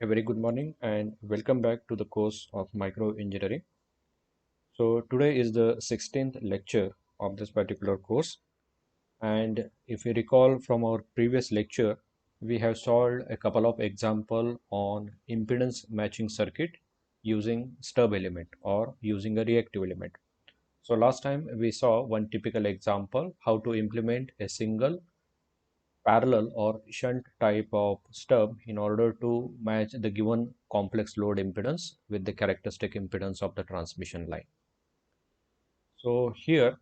A very good morning and welcome back to the course of micro engineering. So today is the 16th lecture of this particular course, and if you recall from our previous lecture, we have solved a couple of example on impedance matching circuit using stub element or using a reactive element. So last time we saw one typical example how to implement a single parallel or shunt type of stub in order to match the given complex load impedance with the characteristic impedance of the transmission line. So here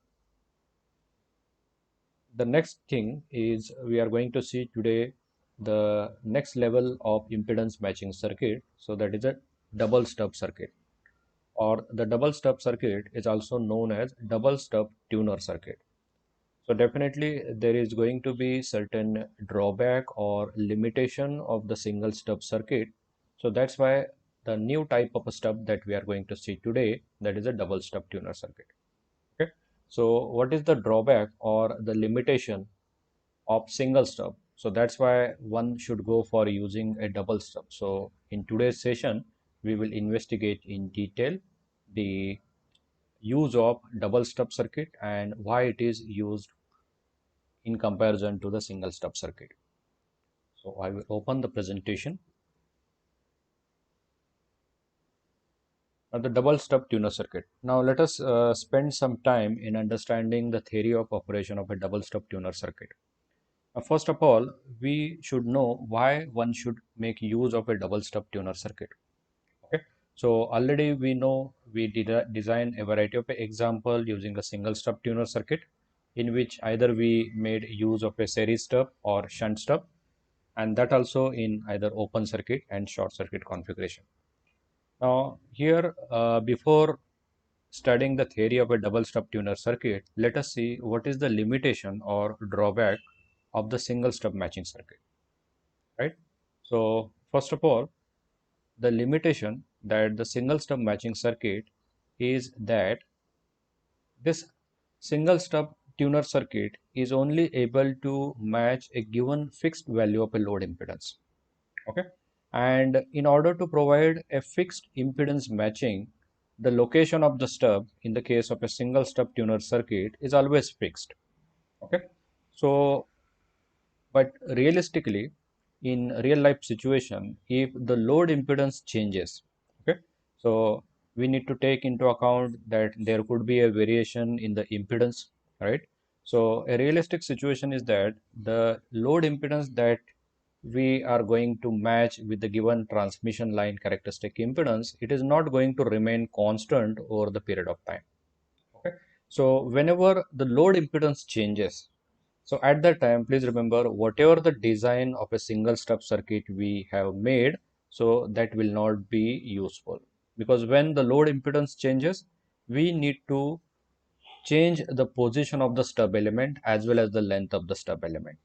the next thing is we are going to see today the next level of impedance matching circuit. So that is a double stub circuit, or the double stub circuit is also known as double stub tuner circuit. So definitely there is going to be certain drawback or limitation of the single stub circuit. So that's why the new type of a stub that we are going to see today, that is a double stub tuner circuit. Okay. So what is the drawback or the limitation of single stub? So that's why one should go for using a double stub. So in today's session, we will investigate in detail the use of double stub circuit and why it is used in comparison to the single stub circuit. So I will open the presentation. The double stub tuner circuit. Now let us spend some time in understanding the theory of operation of a double stub tuner circuit. First of all, we should know why one should make use of a double stub tuner circuit. Okay. So already we know we did design a variety of example using a single stub tuner circuit in which either we made use of a series stub or shunt stub, and that also in either open circuit and short circuit configuration. Now here before studying the theory of a double stub tuner circuit, let us see what is the limitation or drawback of the single stub matching circuit, right? So first of all, the limitation that the single stub matching circuit is that this single stub tuner circuit is only able to match a given fixed value of a load impedance. Okay. And in order to provide a fixed impedance matching, the location of the stub in the case of a single stub tuner circuit is always fixed. Okay. So but realistically, in real life situation, if the load impedance changes, okay, so we need to take into account that there could be a variation in the impedance, right? So a realistic situation is that the load impedance that we are going to match with the given transmission line characteristic impedance, it is not going to remain constant over the period of time. Okay. So whenever the load impedance changes, so at that time, please remember whatever the design of a single stub circuit we have made, so that will not be useful, because when the load impedance changes, we need to change the position of the stub element as well as the length of the stub element,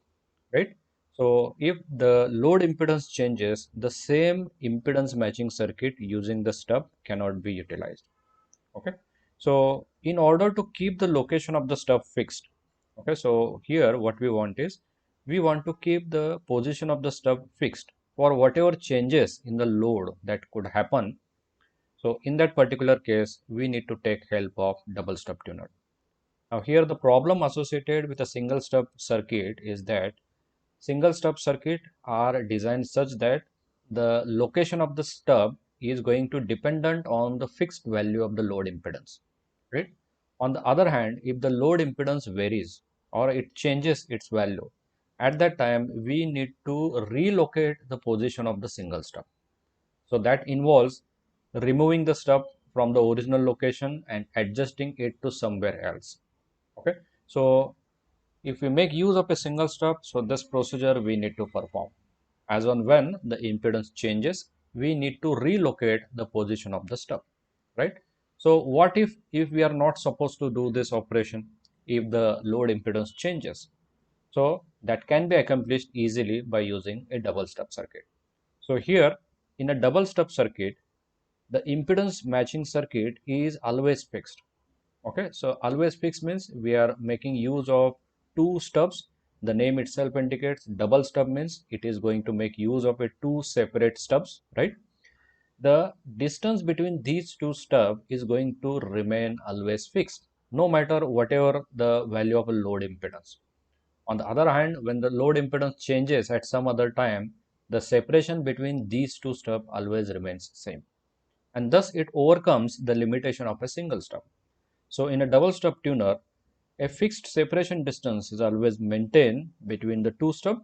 right? So if the load impedance changes, the same impedance matching circuit using the stub cannot be utilized. Okay. So in order to keep the location of the stub fixed, okay, so here what we want is we want to keep the position of the stub fixed for whatever changes in the load that could happen. So in that particular case, we need to take help of double stub tuner. Now here the problem associated with a single stub circuit is that single stub circuit are designed such that the location of the stub is going to dependent on the fixed value of the load impedance, right? On the other hand, if the load impedance varies or it changes its value, at that time we need to relocate the position of the single stub. So that involves removing the stub from the original location and adjusting it to somewhere else. Okay. So if we make use of a single stub, so this procedure we need to perform. As on when the impedance changes, we need to relocate the position of the stub, right? So what if we are not supposed to do this operation if the load impedance changes? So that can be accomplished easily by using a double stub circuit. So here in a double stub circuit, the impedance matching circuit is always fixed. Okay, so always fixed means we are making use of two stubs the name itself indicates double stub means it is going to make use of a two separate stubs, right? The distance between these two stubs is going to remain always fixed, no matter whatever the value of a load impedance. On the other hand, when the load impedance changes at some other time, the separation between these two stubs always remains same. And thus it overcomes the limitation of a single stub. So in a double stub tuner, a fixed separation distance is always maintained between the two stubs,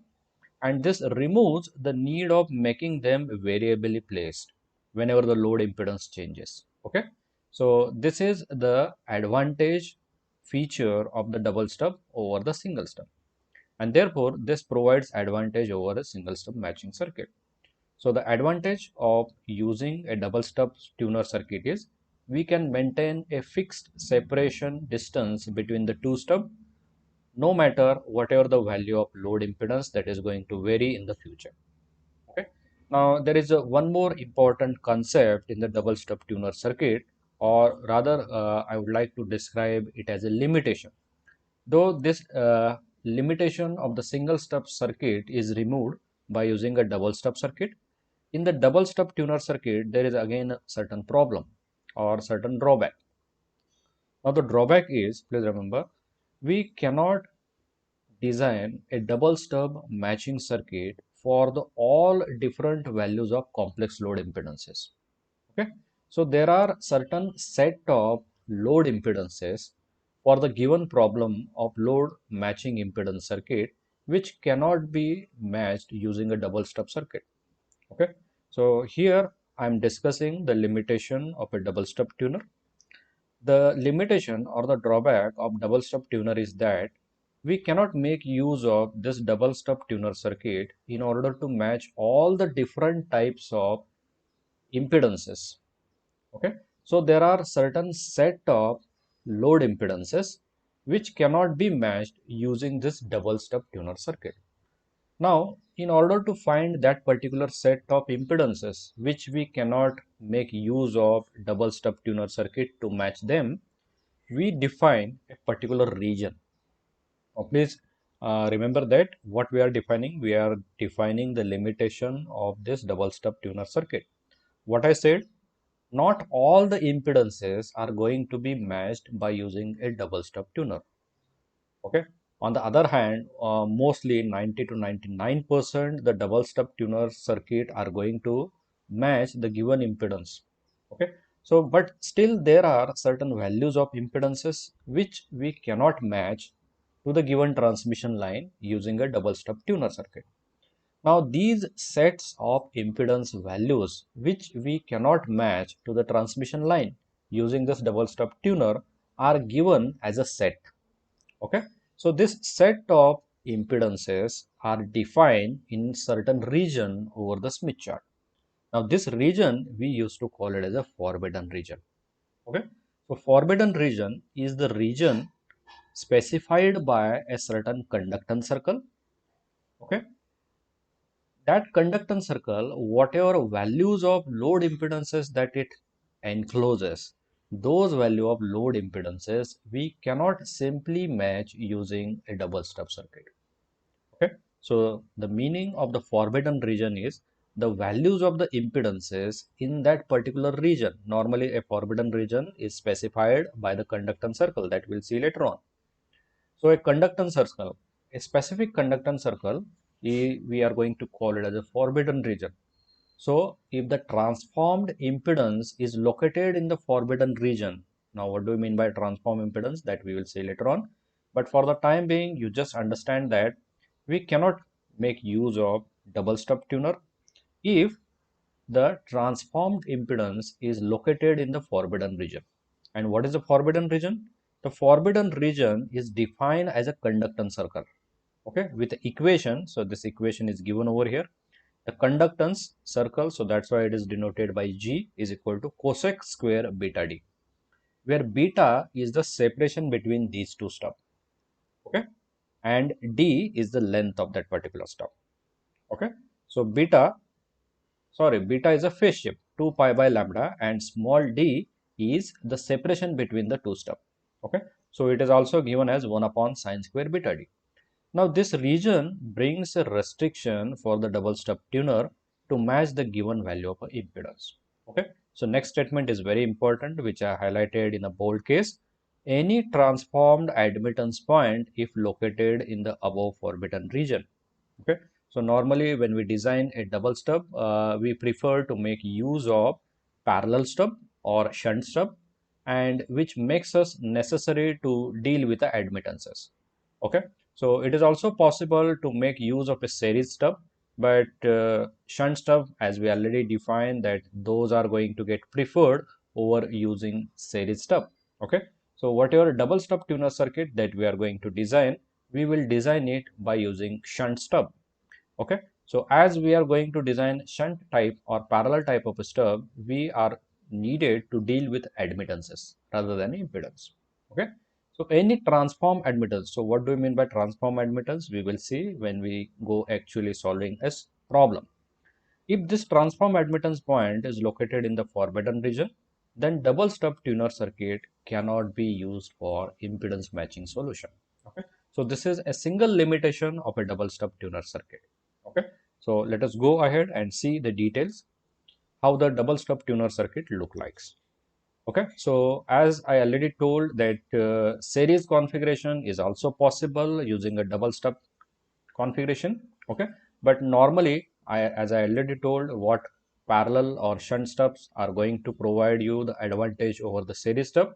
and this removes the need of making them variably placed whenever the load impedance changes. Okay, so this is the advantage feature of the double stub over the single stub, and therefore this provides advantage over a single stub matching circuit. So the advantage of using a double stub tuner circuit is we can maintain a fixed separation distance between the two stubs no matter whatever the value of load impedance that is going to vary in the future. Okay. Now there is one more important concept in the double stub tuner circuit, or rather I would like to describe it as a limitation. Though this limitation of the single stub circuit is removed by using a double stub circuit, in the double stub tuner circuit there is again a certain problem or certain drawback. Now the drawback is, please remember, we cannot design a double stub matching circuit for the all different values of complex load impedances. Okay, so there are certain set of load impedances for the given problem of load matching impedance circuit which cannot be matched using a double stub circuit. Okay, so here I am discussing the limitation of a double stub tuner. The limitation or the drawback of double stub tuner is that we cannot make use of this double stub tuner circuit in order to match all the different types of impedances. Okay, so there are certain set of load impedances which cannot be matched using this double stub tuner circuit. Now, in order to find that particular set of impedances which we cannot make use of double stub tuner circuit to match them, we define a particular region. Now, please remember that what we are defining the limitation of this double stub tuner circuit. What I said, not all the impedances are going to be matched by using a double stub tuner. Okay. On the other hand, mostly 90 to 99% the double stub tuner circuit are going to match the given impedance. Okay. So, but still there are certain values of impedances which we cannot match to the given transmission line using a double stub tuner circuit. Now, these sets of impedance values which we cannot match to the transmission line using this double stub tuner are given as a set. Okay, so this set of impedances are defined in certain region over the Smith chart. Now, this region we used to call it as a forbidden region. Okay, so forbidden region is the region specified by a certain conductance circle. Okay, that conductance circle, whatever values of load impedances that it encloses, those value of load impedances we cannot simply match using a double stub circuit. Okay, so the meaning of the forbidden region is the values of the impedances in that particular region. Normally a forbidden region is specified by the conductance circle that we'll see later on. So a conductance circle, a specific conductance circle, we are going to call it as a forbidden region. So if the transformed impedance is located in the forbidden region, now what do we mean by transform impedance, that we will see later on. But for the time being, you just understand that we cannot make use of double stub tuner if the transformed impedance is located in the forbidden region. And what is the forbidden region? The forbidden region is defined as a conductance circle. Okay, with the equation. So this equation is given over here. The conductance circle, so that's why it is denoted by G, is equal to cosec square beta d, where beta is the separation between these two stubs. Okay, and d is the length of that particular stub. Okay, so beta is a phase shift 2 pi by lambda, and small d is the separation between the two stubs. Okay, so it is also given as 1 upon sine square beta d. Now this region brings a restriction for the double stub tuner to match the given value of impedance. Okay. So next statement is very important, which I highlighted in a bold case. Any transformed admittance point if located in the above forbidden region. Okay. So normally when we design a double stub, we prefer to make use of parallel stub or shunt stub, and which makes us necessary to deal with the admittances. Okay. So it is also possible to make use of a series stub, but shunt stub, as we already defined, that those are going to get preferred over using series stub. Okay. So whatever double stub tuner circuit that we are going to design, we will design it by using shunt stub. Okay. So as we are going to design shunt type or parallel type of a stub, we are needed to deal with admittances rather than impedance. Okay. So any transform admittance. So what do we mean by transform admittance? We will see when we go actually solving a problem. If this transform admittance point is located in the forbidden region, then double stub tuner circuit cannot be used for impedance matching solution. Okay. So this is a single limitation of a double stub tuner circuit. Okay. So let us go ahead and see the details how the double stub tuner circuit look like. Okay, so as I already told that series configuration is also possible using a double stub configuration. Okay, but normally as I already told, what parallel or shunt stubs are going to provide you the advantage over the series stub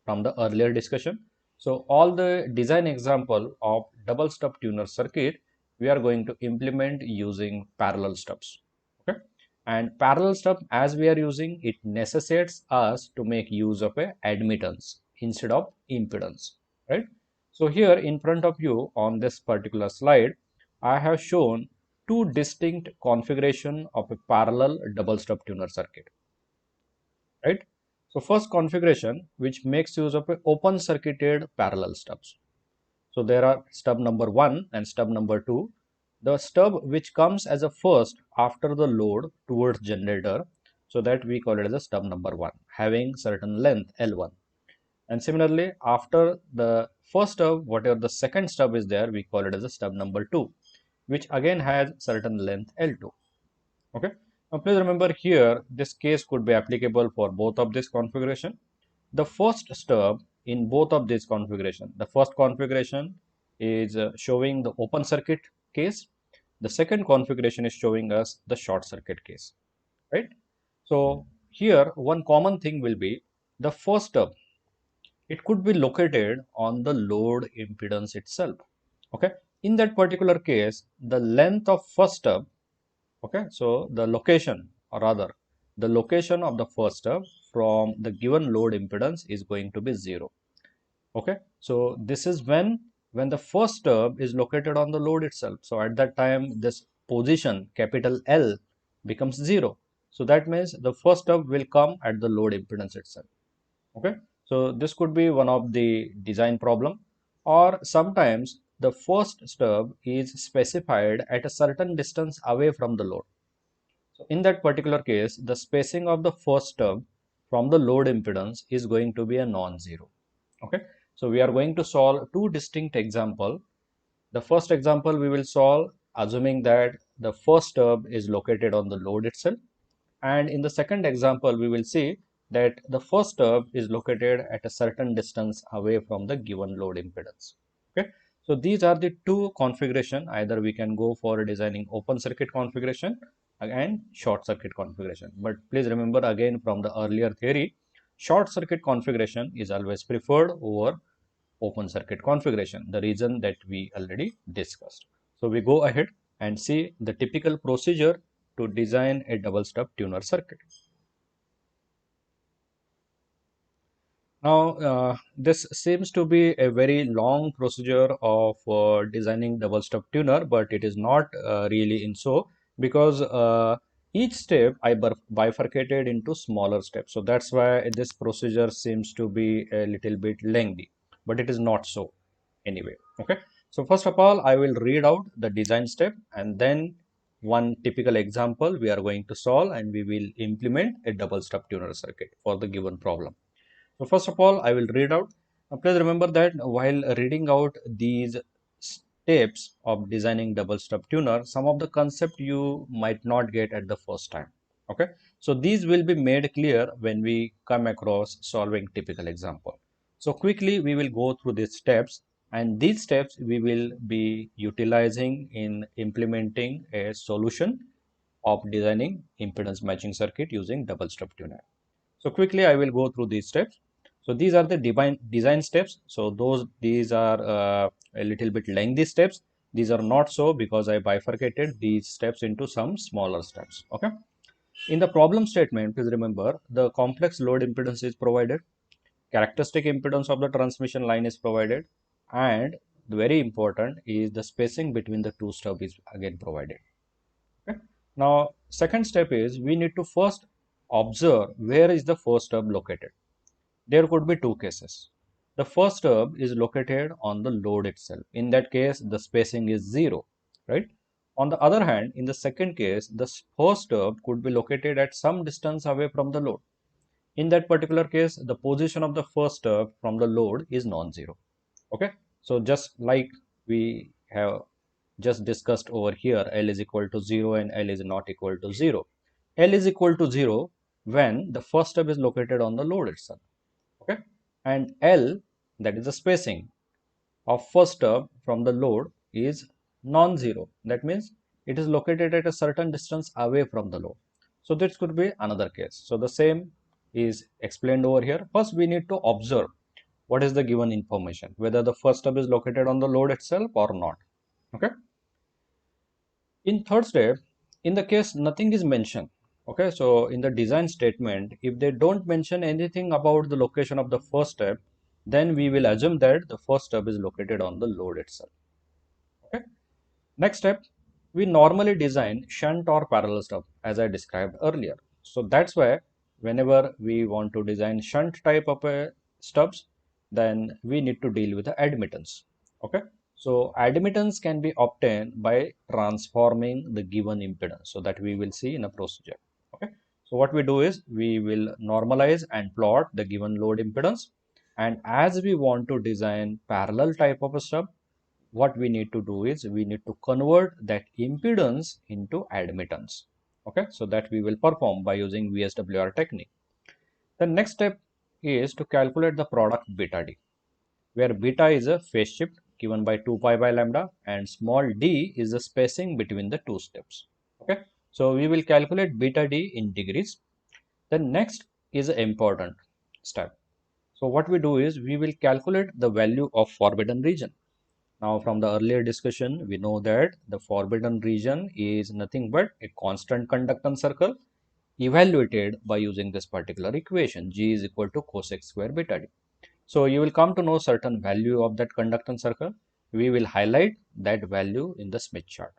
from the earlier discussion. So all the design example of double stub tuner circuit we are going to implement using parallel stubs. Okay, and parallel stub, as we are using, it necessitates us to make use of a admittance instead of impedance, right? So here in front of you on this particular slide, I have shown two distinct configuration of a parallel double stub tuner circuit, right? So first configuration, which makes use of a open circuited parallel stubs. So there are stub number 1 and stub number 2. The stub which comes as a first after the load towards generator, so that we call it as a stub number 1, having certain length L1. And similarly, after the first stub, whatever the second stub is there, we call it as a stub number 2, which again has certain length L2. Okay. Now please remember here, this case could be applicable for both of this configuration. The first stub in both of these configuration, the first configuration is showing the open circuit case. The second configuration is showing us the short circuit case, right? So here one common thing will be the first stub. It could be located on the load impedance itself. Okay. In that particular case, the length of first stub. Okay, so the location, or rather the location of the first stub from the given load impedance is going to be 0. Okay, so this is when the first stub is located on the load itself. So at that time, this position capital L becomes 0. So that means the first stub will come at the load impedance itself. Okay, so this could be one of the design problem, or sometimes the first stub is specified at a certain distance away from the load. So in that particular case, the spacing of the first stub from the load impedance is going to be a non-zero. Okay, so we are going to solve two distinct example. The first example we will solve assuming that the first stub is located on the load itself, and in the second example we will see that the first stub is located at a certain distance away from the given load impedance. Okay, so these are the two configuration. Either we can go for designing open circuit configuration and short circuit configuration, but please remember again from the earlier theory, short circuit configuration is always preferred over open circuit configuration, the reason that we already discussed. So we go ahead and see the typical procedure to design a double stub tuner circuit. Now, this seems to be a very long procedure of designing double stub tuner, but it is not really in so, because each step I bifurcated into smaller steps. So that's why this procedure seems to be a little bit lengthy, but it is not so anyway. Okay. So first of all, I will read out the design step, and then one typical example we are going to solve, and we will implement a double stub tuner circuit for the given problem. So first of all, I will read out. Please remember that while reading out these steps of designing double stub tuner, some of the concept you might not get at the first time. Okay, so these will be made clear when we come across solving typical example. So quickly we will go through these steps, and these steps we will be utilizing in implementing a solution of designing impedance matching circuit using double stub tuner. So quickly I will go through these steps. So these are the design steps. So these are a little bit lengthy steps. These are not so, because I bifurcated these steps into some smaller steps. Okay. In the problem statement, please remember the complex load impedance is provided, characteristic impedance of the transmission line is provided, and the very important is the spacing between the two stubs is again provided. Okay. Now, second step is we need to first observe where is the first stub located. There could be two cases. The first stub is located on the load itself. In that case, the spacing is 0, right? On the other hand, in the second case, the first stub could be located at some distance away from the load. In that particular case, the position of the first stub from the load is non-zero. Okay, so just like we have just discussed over here, L is equal to 0 and L is not equal to 0. L is equal to 0 when the first stub is located on the load itself. Okay, and L, that is the spacing of first stub from the load, is non-zero. That means it is located at a certain distance away from the load. So this could be another case. So the same is explained over here. First we need to observe what is the given information, whether the first stub is located on the load itself or not. Okay. In third step, in the case nothing is mentioned. Okay, so in the design statement, if they don't mention anything about the location of the first step, then we will assume that the first step is located on the load itself. Okay. Next step, we normally design shunt or parallel stub as I described earlier. So that's why whenever we want to design shunt type of stubs, then we need to deal with the admittance. Okay. So admittance can be obtained by transforming the given impedance, so that we will see in a procedure. Okay. So what we do is we will normalize and plot the given load impedance, and as we want to design parallel type of a stub, what we need to do is we need to convert that impedance into admittance. Okay, so that we will perform by using VSWR technique. The next step is to calculate the product beta d, where beta is a phase shift given by 2 pi by lambda and small d is the spacing between the two steps. Okay, so we will calculate beta d in degrees. The next is an important step. So what we do is we will calculate the value of forbidden region. Now, from the earlier discussion, we know that the forbidden region is nothing but a constant conductance circle evaluated by using this particular equation, G is equal to cosec square beta d. So, you will come to know certain value of that conductance circle. We will highlight that value in the Smith chart.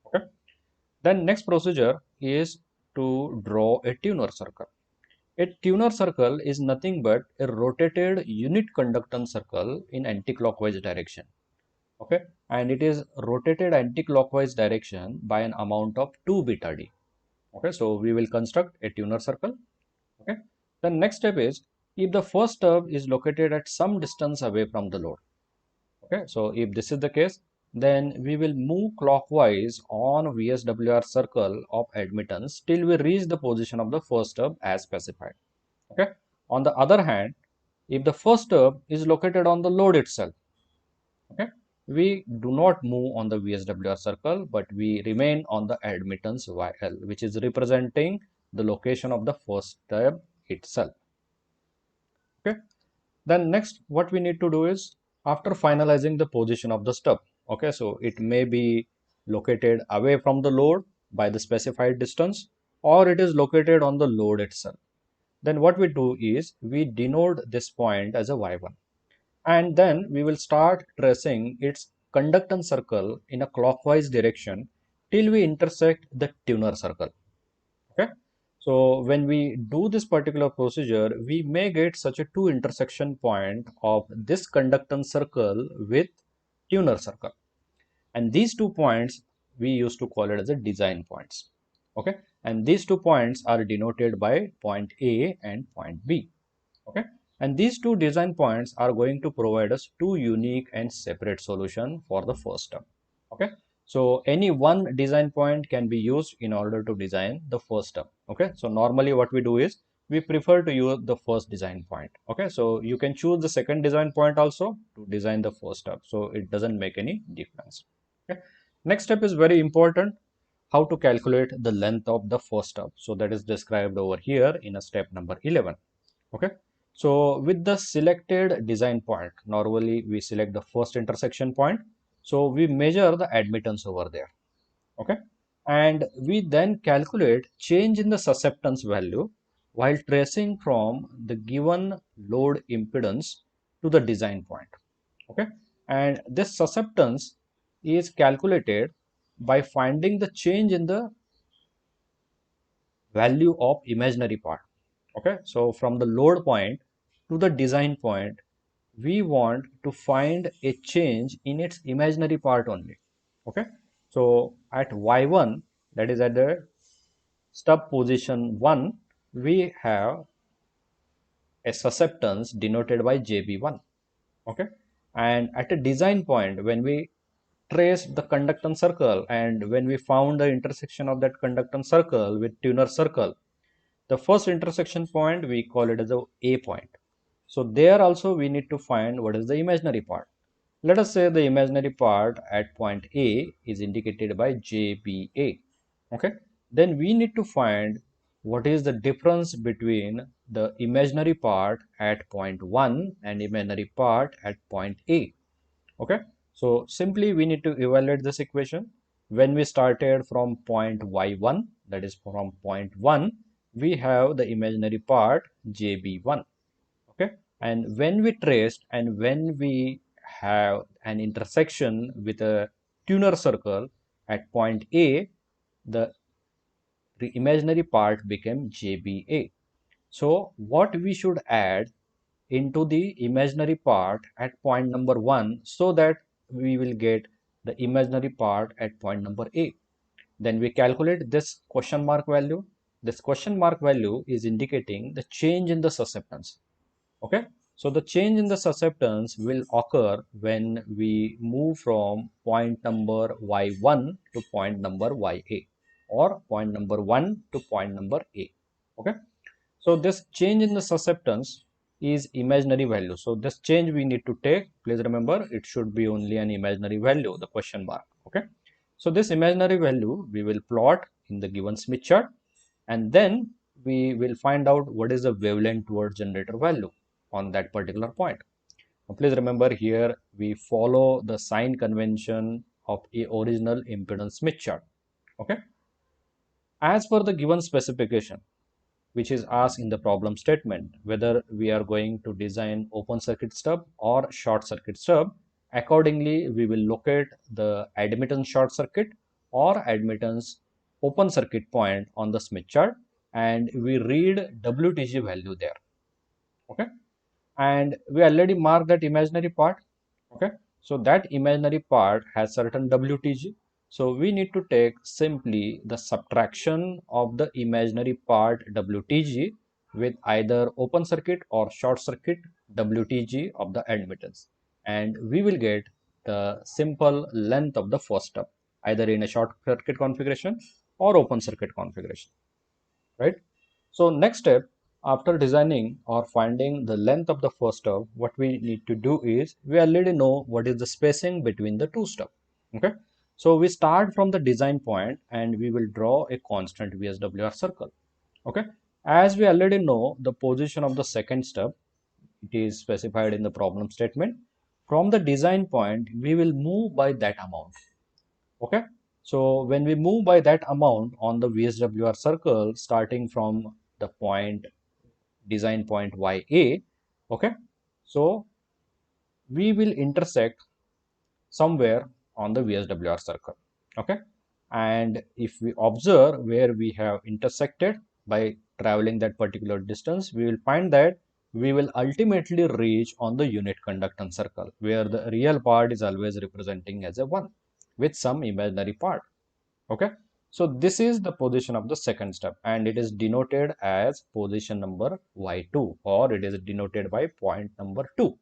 Okay. Then next procedure is to draw a tuner circle. A tuner circle is nothing but a rotated unit conductance circle in anticlockwise direction. Okay, and it is rotated anti-clockwise direction by an amount of 2 beta d. Okay, so we will construct a tuner circle. Okay, the next step is if the first stub is located at some distance away from the load. Okay, so if this is the case, then we will move clockwise on VSWR circle of admittance till we reach the position of the first stub as specified. Okay, on the other hand, if the first stub is located on the load itself, okay, we do not move on the VSWR circle, but we remain on the admittance YL, which is representing the location of the first stub itself. Okay. Then next, what we need to do is after finalizing the position of the stub. Okay, so it may be located away from the load by the specified distance, or it is located on the load itself. Then what we do is we denote this point as a Y1. And then we will start tracing its conductance circle in a clockwise direction till we intersect the tuner circle. Okay, so when we do this particular procedure, we may get such a two intersection point of this conductance circle with tuner circle, and these 2 points we used to call it as a design points. Okay, and these 2 points are denoted by point A and point B. Okay, And these two design points are going to provide us two unique and separate solution for the first term. Okay. So any one design point can be used in order to design the first term. Okay. So normally what we do is we prefer to use the first design point. Okay. So you can choose the second design point also to design the first term. So it doesn't make any difference. Okay. Next step is very important, how to calculate the length of the first stub. So that is described over here in a step number 11. Okay. So with the selected design point, normally we select the first intersection point. So we measure the admittance over there. Okay. And we then calculate change in the susceptance value while tracing from the given load impedance to the design point. Okay. And this susceptance is calculated by finding the change in the value of imaginary part. Okay, so from the load point to the design point, we want to find a change in its imaginary part only. Okay, so at y1, that is at the stub position 1, we have a susceptance denoted by jb1. Okay, and at a design point, when we trace the conductance circle and when we found the intersection of that conductance circle with tuner circle, the first intersection point we call it as a A point. So there also we need to find what is the imaginary part. Let us say the imaginary part at point A is indicated by JBA. Okay. Then we need to find what is the difference between the imaginary part at point 1 and imaginary part at point A. Okay. So simply we need to evaluate this equation. When we started from point y1, that is from point 1, we have the imaginary part jb1. Okay. And when we traced and when we have an intersection with a tuner circle at point A, the imaginary part became jba. So what we should add into the imaginary part at point number 1 so that we will get the imaginary part at point number A. Then we calculate this question mark value. This question mark value is indicating the change in the susceptance. Okay. So the change in the susceptance will occur when we move from point number y1 to point number ya, or point number 1 to point number A. Okay. So this change in the susceptance is imaginary value. So this change we need to take. Please remember, it should be only an imaginary value, the question mark. Okay. So this imaginary value we will plot in the given Smith chart, and then we will find out what is the wavelength towards generator value on that particular point. Now, please remember, here we follow the sign convention of a original impedance Smith chart. Okay. As per the given specification, which is asked in the problem statement, whether we are going to design open circuit stub or short circuit stub. Accordingly, we will locate the admittance short circuit or admittance open circuit point on the Smith chart, and we read WTG value there. Okay. And we already marked that imaginary part. Okay. So that imaginary part has certain WTG. So we need to take simply the subtraction of the imaginary part WTG with either open circuit or short circuit WTG of the admittance, and we will get the simple length of the first stub, either in a short circuit configuration or open circuit configuration, right? So next step, after designing or finding the length of the first stub, what we need to do is we already know what is the spacing between the two stubs. Okay. So we start from the design point and we will draw a constant VSWR circle. Okay. As we already know the position of the second stub, it is specified in the problem statement. From the design point, we will move by that amount. Okay. So when we move by that amount on the VSWR circle, starting from the point design point YA, okay, so we will intersect somewhere on the VSWR circle. Okay. And if we observe where we have intersected by traveling that particular distance, we will find that we will ultimately reach on the unit conductance circle, where the real part is always representing as a 1 with some imaginary part. Okay. So this is the position of the second step, and it is denoted as position number y2, or it is denoted by point number 2.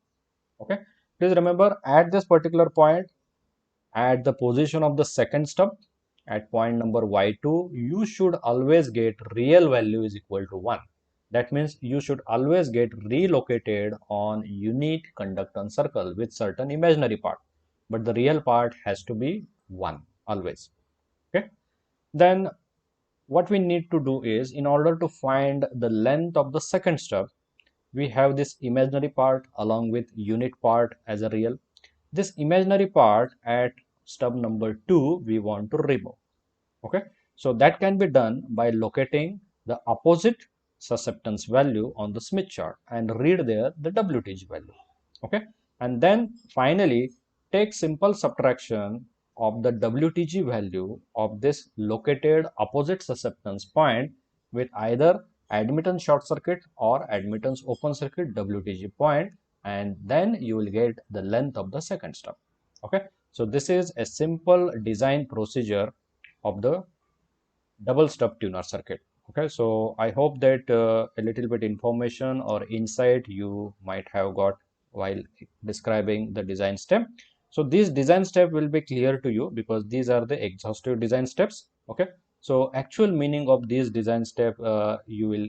Okay, please remember, at this particular point, at the position of the second step, at point number y2, you should always get real value is equal to 1. That means you should always get relocated on unit conductance circle with certain imaginary part, but the real part has to be 1 always. Okay, then what we need to do is, in order to find the length of the second step, we have this imaginary part along with unit part as a real. This imaginary part at stub number 2 we want to remove. Okay, so that can be done by locating the opposite susceptance value on the Smith chart and read there the WTG value. Okay, and then finally take simple subtraction of the WTG value of this located opposite susceptance point with either admittance short circuit or admittance open circuit WTG point, and then you will get the length of the second stub. Okay, so this is a simple design procedure of the double stub tuner circuit. Okay, so I hope that a little bit information or insight you might have got while describing the design step. So these design step will be clear to you because these are the exhaustive design steps. Okay, so actual meaning of these design step you will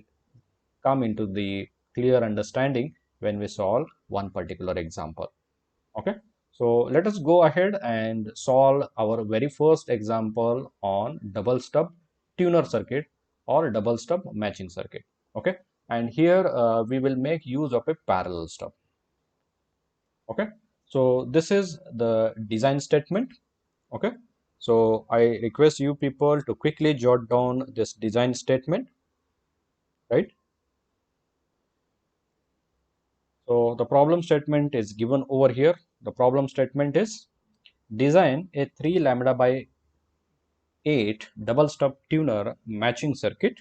come into the clear understanding when we solve one particular example. Okay, so let us go ahead and solve our very first example on double stub tuner circuit or double stub matching circuit. Okay, and here we will make use of a parallel stub. Okay, so this is the design statement. Okay, so I request you people to quickly jot down this design statement, right? So the problem statement is given over here. The problem statement is, design a 3 lambda by 8 double stub tuner matching circuit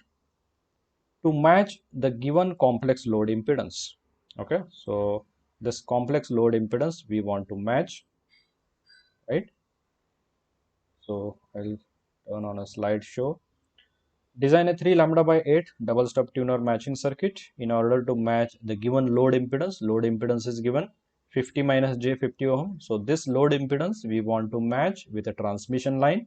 to match the given complex load impedance. Okay, so this complex load impedance we want to match, right? So I'll turn on a slideshow. Design a 3 lambda by 8 double stub tuner matching circuit in order to match the given load impedance. Load impedance is given 50 minus j 50 ohm. So this load impedance we want to match with a transmission line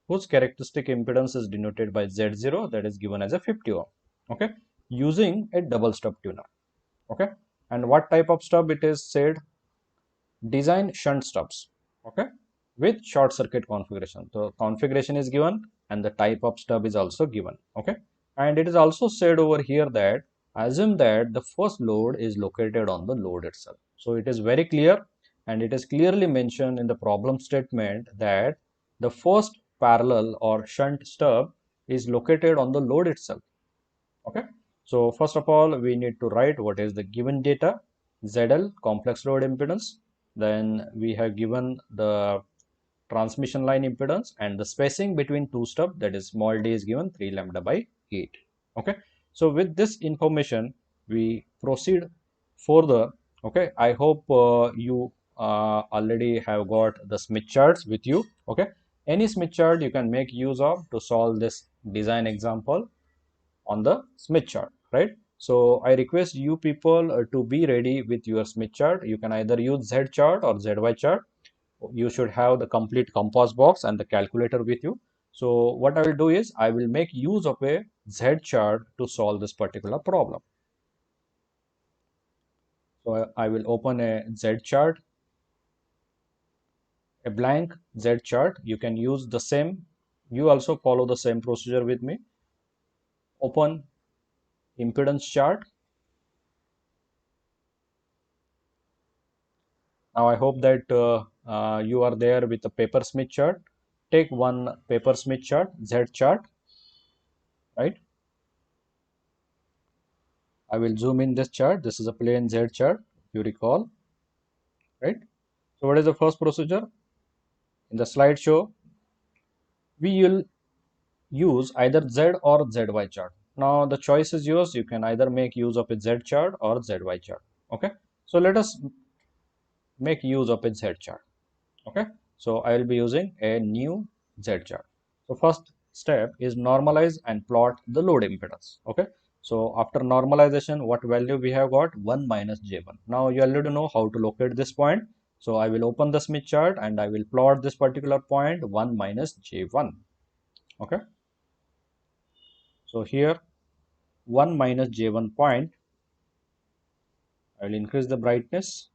whose characteristic impedance is denoted by Z0, that is given as a 50 ohm. Okay, using a double stub tuner. Okay, and what type of stub it is said? Design shunt stubs. Okay, with short circuit configuration. So configuration is given and the type of stub is also given. Okay, and it is also said over here that assume that the first load is located on the load itself. So it is very clear, and it is clearly mentioned in the problem statement that the first parallel or shunt stub is located on the load itself. Okay, so first of all we need to write what is the given data. ZL, complex load impedance, then we have given the transmission line impedance, and the spacing between two stub, that is small d, is given 3 lambda by 8. Okay, so with this information we proceed further. Okay, I hope you already have got the Smith charts with you. Okay, any Smith chart you can make use of to solve this design example on the Smith chart, right? So I request you people to be ready with your Smith chart. You can either use Z chart or ZY chart. You should have the complete compass box and the calculator with you. So what I will do is I will make use of a Z chart to solve this particular problem. So I will open a Z chart, a blank Z chart. You can use the same. You also follow the same procedure with me. Open impedance chart. Now I hope that you are there with the paper Smith chart. Take one paper Smith chart, Z chart, right? I will zoom in this chart. This is a plain Z chart, if you recall, right? So what is the first procedure? In the slideshow, we will use either Z or ZY chart. Now the choice is yours. You can either make use of a Z chart or ZY chart. Okay. So let us make use of a Z chart. Okay, so I will be using a new Z chart. So first step is normalize and plot the load impedance. Okay. So after normalization, what value we have got? 1 minus J1. Now you already know how to locate this point. So I will open the Smith chart and I will plot this particular point 1 minus J1. Okay. So here 1 minus J1 point, I will increase the brightness.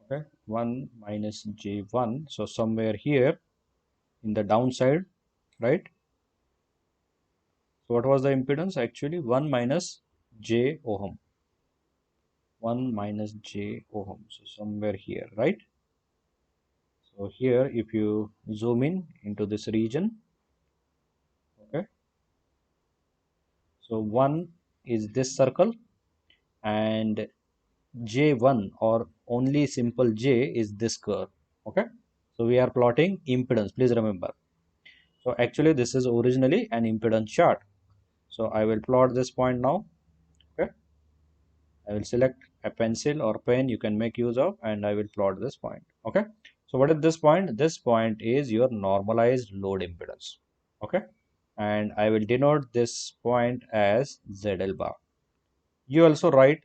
Okay. 1 minus J1. So somewhere here in the downside, right? So what was the impedance? Actually 1 minus J ohm. 1 minus J ohm. So somewhere here, right? So here if you zoom in into this region, okay. So 1 is this circle and J1 or only simple J is this curve, okay. So we are plotting impedance, please remember. So actually this is originally an impedance chart. So I will plot this point now, okay. I will select a pencil or pen you can make use of and I will plot this point. Okay. So what is this point? This point is your normalized load impedance. Okay. And I will denote this point as ZL bar. You also write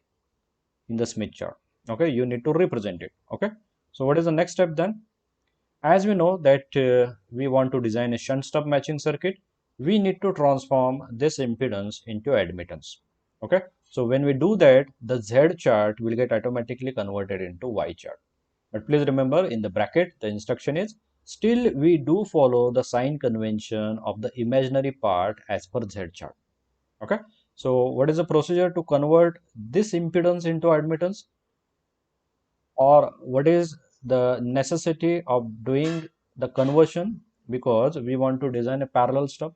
in the Smith chart. Okay. You need to represent it. Okay. So what is the next step then? As we know that we want to design a shunt stub matching circuit, we need to transform this impedance into admittance. Okay, so when we do that, the Z chart will get automatically converted into Y chart. But please remember in the bracket, the instruction is still we do follow the sign convention of the imaginary part as per Z chart. Okay, so what is the procedure to convert this impedance into admittance? Or what is the necessity of doing the conversion? Because we want to design a parallel stub.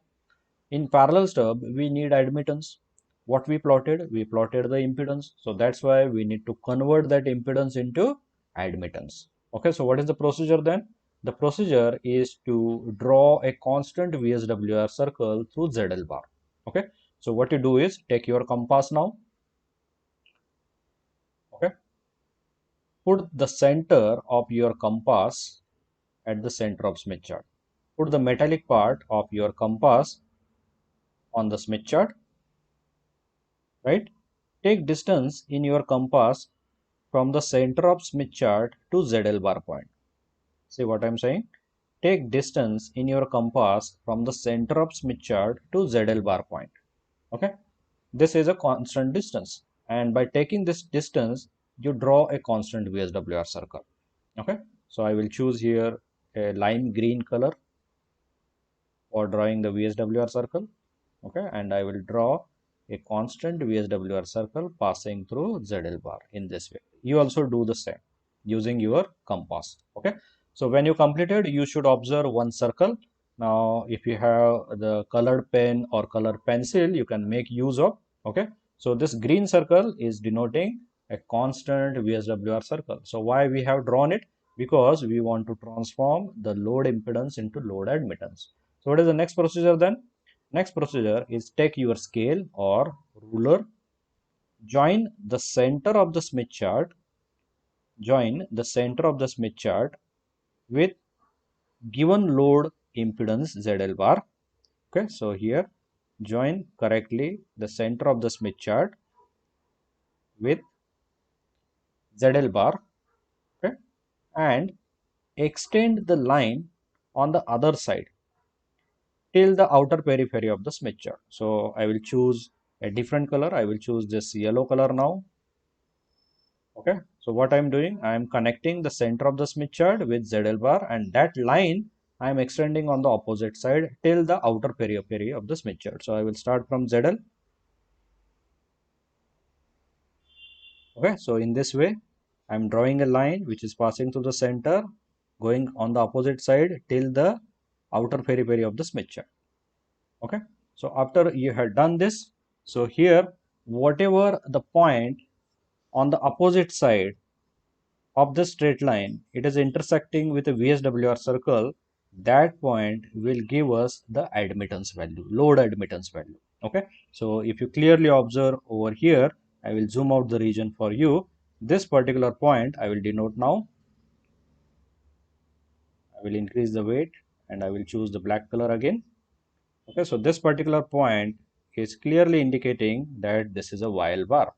In parallel stub we need admittance. What we plotted the impedance, so that's why we need to convert that impedance into admittance. Okay, so what is the procedure then? The procedure is to draw a constant VSWR circle through ZL bar. Okay, so what you do is take your compass now. Okay, put the center of your compass at the center of Smith chart. Put the metallic part of your compass on the Smith chart, right? Take distance in your compass from the center of Smith chart to ZL bar point. See what I'm saying? Take distance in your compass from the center of Smith chart to ZL bar point. Okay? This is a constant distance. And by taking this distance, you draw a constant VSWR circle. Okay? So I will choose here a lime green color for drawing the VSWR circle. Okay, and I will draw a constant VSWR circle passing through ZL bar in this way. You also do the same using your compass. Okay, so when you completed, you should observe one circle. Now if you have the colored pen or colored pencil, you can make use of. Okay, so this green circle is denoting a constant VSWR circle. So why we have drawn it? Because we want to transform the load impedance into load admittance. So what is the next procedure then? Next procedure is take your scale or ruler, join the center of the Smith chart, with given load impedance ZL bar. Okay, so here join correctly the center of the Smith chart with ZL bar. Okay, and extend the line on the other side till the outer periphery of the Smith chart. So I will choose a different color. I will choose this yellow color now. Okay, so what I'm doing, I'm connecting the center of the Smith chart with ZL bar, and that line I'm extending on the opposite side till the outer periphery of the Smith chart. So I will start from ZL. Okay, so in this way, I'm drawing a line which is passing through the center, going on the opposite side till the outer periphery of the Smith chart. Okay, so after you have done this, so here whatever the point on the opposite side of the straight line, it is intersecting with a VSWR circle, that point will give us the admittance value, load admittance value. Okay, so if you clearly observe over here, I will zoom out the region for you. This particular point I will denote now. I will increase the weight and I will choose the black color again. Okay, so this particular point is clearly indicating that this is a YL bar,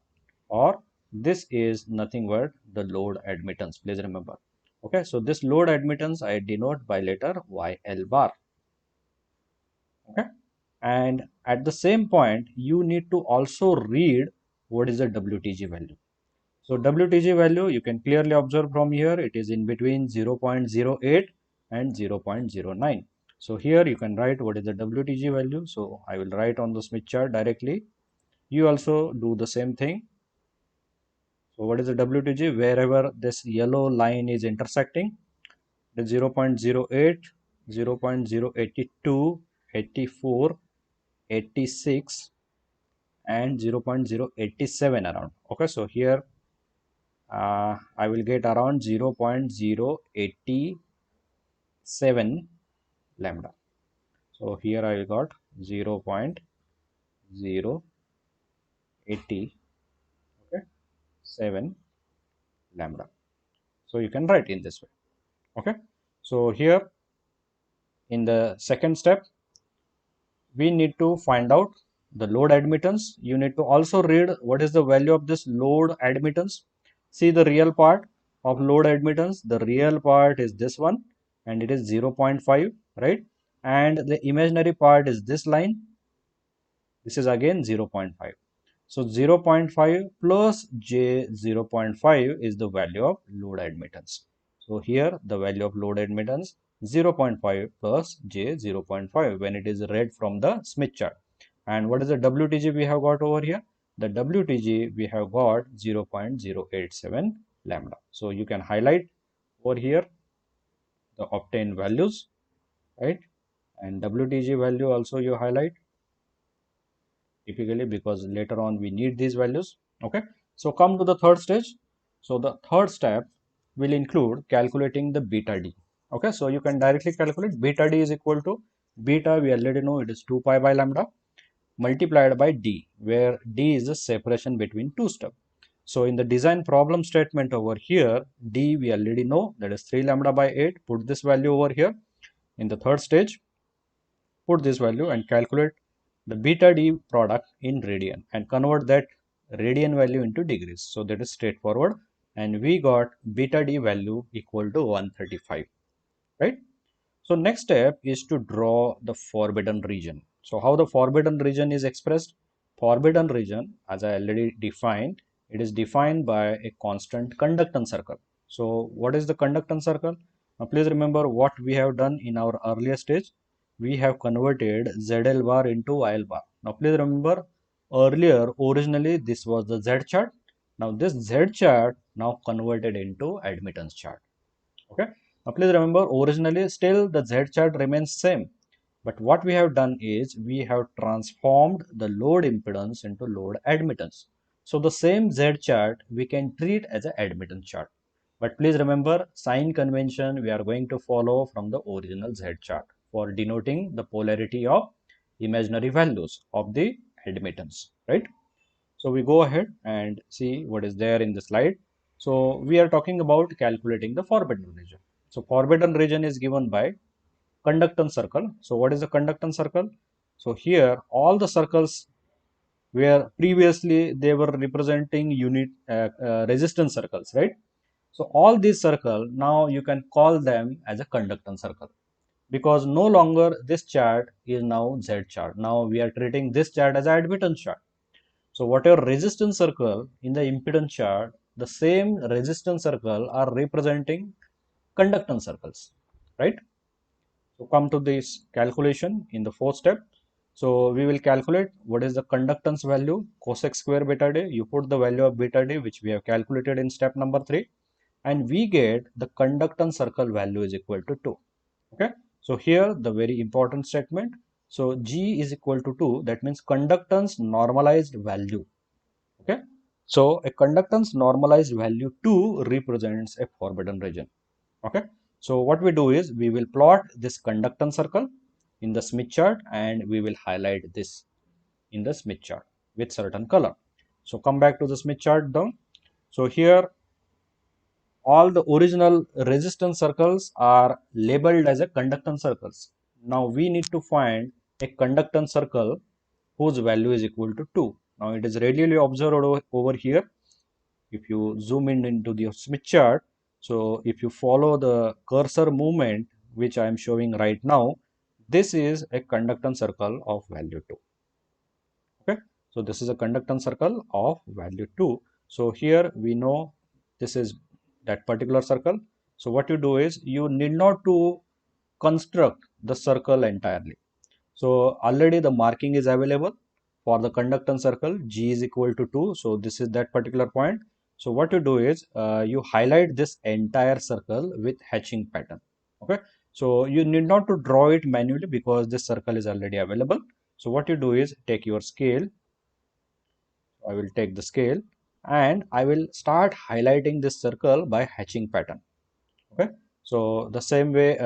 or this is nothing but the load admittance. Please remember. Okay, so this load admittance I denote by letter YL bar. Okay, and at the same point you need to also read what is the WTG value. So WTG value you can clearly observe from here, it is in between 0.08 and 0.09. So here you can write what is the WTG value. So I will write on the Smith chart directly. You also do the same thing. So what is the WTG? Wherever this yellow line is intersecting, the 0.08, 0.082, 84, 86 and 0.087 around. Okay, so here I will get around 0.087 lambda. So here I got 0.087 lambda. So you can write in this way. Okay, so here in the second step we need to find out the load admittance. You need to also read what is the value of this load admittance. See the real part of load admittance. The real part is this one and it is 0.5, right? And the imaginary part is this line. This is again 0.5. So 0.5 plus J 0.5 is the value of load admittance. So here the value of load admittance 0.5 plus J 0.5 when it is read from the Smith chart. And what is the WTG we have got over here? The WTG we have got 0.087 lambda. So you can highlight over here the obtained values, right? And WTG value also you highlight typically because later on we need these values. Okay, so come to the third stage. So the third step will include calculating the beta d. Okay, so you can directly calculate beta d is equal to beta, we already know it is 2 pi by lambda multiplied by d, where d is the separation between two steps. So in the design problem statement over here, d we already know that is 3 lambda by 8. Put this value over here. In the third stage, put this value and calculate the beta d product in radian and convert that radian value into degrees. So that is straightforward, and we got beta d value equal to 135, right? So next step is to draw the forbidden region. So how the forbidden region is expressed? Forbidden region, as I already defined, it is defined by a constant conductance circle. So what is the conductance circle? Now please remember what we have done in our earlier stage. We have converted ZL bar into YL bar. Now please remember earlier originally this was the Z chart. Now this Z chart now converted into admittance chart. Okay, now please remember originally still the Z chart remains same, but what we have done is we have transformed the load impedance into load admittance. So the same Z chart we can treat as an admittance chart, but please remember sign convention we are going to follow from the original Z chart for denoting the polarity of imaginary values of the admittance, right? So we go ahead and see what is there in the slide. So we are talking about calculating the forbidden region. So forbidden region is given by conductance circle. So what is the conductance circle? So here all the circles where previously they were representing unit resistance circles, right? So all these circle now you can call them as a conductance circle because no longer this chart is now Z chart. Now we are treating this chart as an admittance chart. So whatever resistance circle in the impedance chart, the same resistance circle are representing conductance circles, right? So come to this calculation in the fourth step. So we will calculate what is the conductance value cosec square beta d. You put the value of beta d which we have calculated in step number 3, and we get the conductance circle value is equal to 2. Okay, so here the very important statement. So G is equal to 2, that means conductance normalized value. Okay, so a conductance normalized value 2 represents a forbidden region. Okay, so what we do is we will plot this conductance circle in the Smith chart and we will highlight this in the Smith chart with certain color. So come back to the Smith chart down. So here all the original resistance circles are labeled as a conductance circles. Now we need to find a conductance circle whose value is equal to 2. Now it is readily observed over here. If you zoom in into the Smith chart, so if you follow the cursor movement which I am showing right now, this is a conductance circle of value 2. Okay, so this is a conductance circle of value 2. So here we know this is that particular circle. So what you do is you need not to construct the circle entirely. So already the marking is available for the conductance circle. G is equal to 2. So this is that particular point. So what you do is you highlight this entire circle with hatching pattern. Okay, so you need not to draw it manually because this circle is already available. So what you do is take your scale. I will take the scale and I will start highlighting this circle by hatching pattern. Okay, so the same way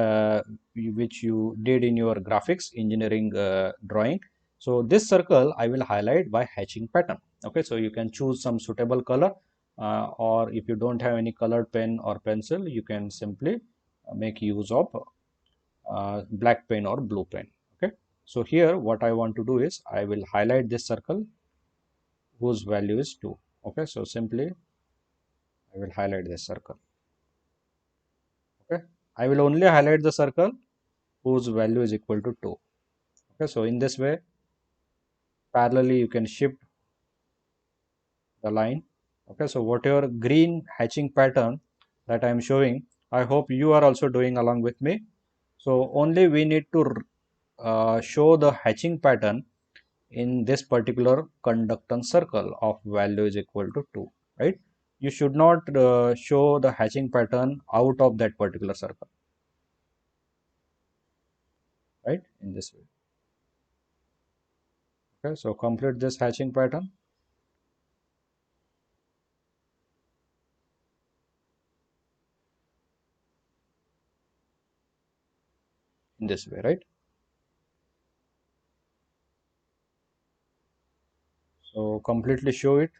which you did in your graphics engineering drawing. So this circle I will highlight by hatching pattern. Okay, so you can choose some suitable color, or if you don't have any colored pen or pencil, you can simply make use of black pen or blue pen. Okay, so here what I want to do is I will highlight this circle whose value is 2. Okay, so simply I will highlight this circle. Okay, I will only highlight the circle whose value is equal to 2. Okay, so in this way parallelly you can shift the line. Okay, so whatever green hatching pattern that I am showing, I hope you are also doing along with me. So only we need to show the hatching pattern in this particular conductance circle of value is equal to 2, right? You should not show the hatching pattern out of that particular circle, right? In this way. Okay, so complete this hatching pattern in this way, right? So completely show it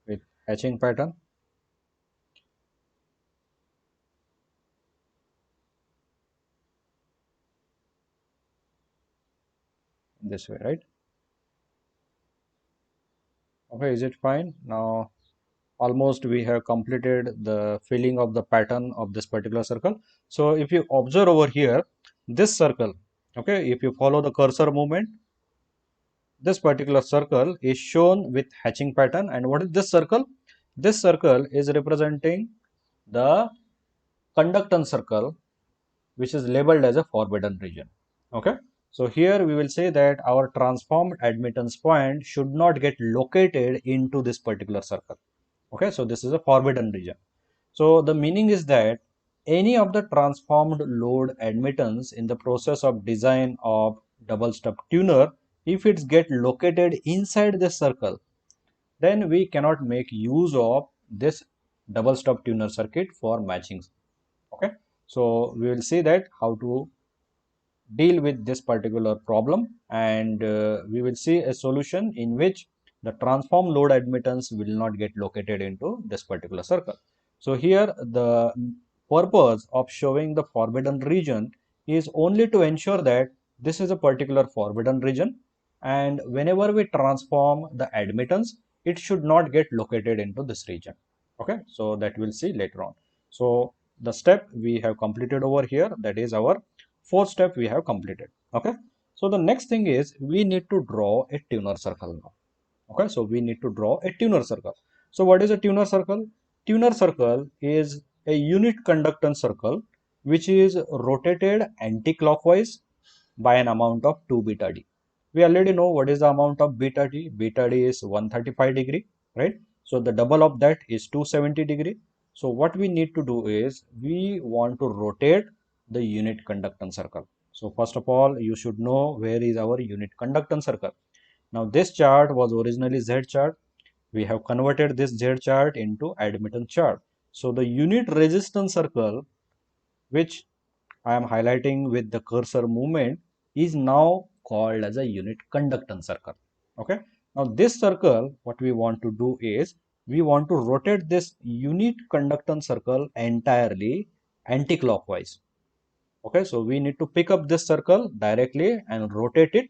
with hatching pattern in this way, right? Okay, is it fine? Now almost we have completed the filling of the pattern of this particular circle. So if you observe over here, this circle, okay, if you follow the cursor movement, this particular circle is shown with hatching pattern. And what is this circle? This circle is representing the conductance circle, which is labeled as a forbidden region. Okay, so here we will say that our transformed admittance point should not get located into this particular circle. Okay, so this is a forbidden region. So the meaning is that any of the transformed load admittance in the process of design of double stub tuner, if it's get located inside this circle, then we cannot make use of this double stub tuner circuit for matching. Okay, so we will see that how to deal with this particular problem, and we will see a solution in which the transform load admittance will not get located into this particular circle. So here the purpose of showing the forbidden region is only to ensure that this is a particular forbidden region, and whenever we transform the admittance, it should not get located into this region. Okay, so that we'll see later on. So the step we have completed over here, that is our fourth step we have completed. Okay, so the next thing is we need to draw a tuner circle now. Okay, so we need to draw a tuner circle. So what is a tuner circle? Tuner circle is a unit conductance circle which is rotated anti-clockwise by an amount of 2 beta d. We already know what is the amount of beta d. Beta d is 135 degree, right? So the double of that is 270 degree. So what we need to do is we want to rotate the unit conductance circle. So first of all, you should know where is our unit conductance circle. Now this chart was originally Z chart. We have converted this Z chart into admittance chart. So the unit resistance circle, which I am highlighting with the cursor movement, is now called as a unit conductance circle. Okay. Now this circle, what we want to do is we want to rotate this unit conductance circle entirely anti-clockwise. Okay, so we need to pick up this circle directly and rotate it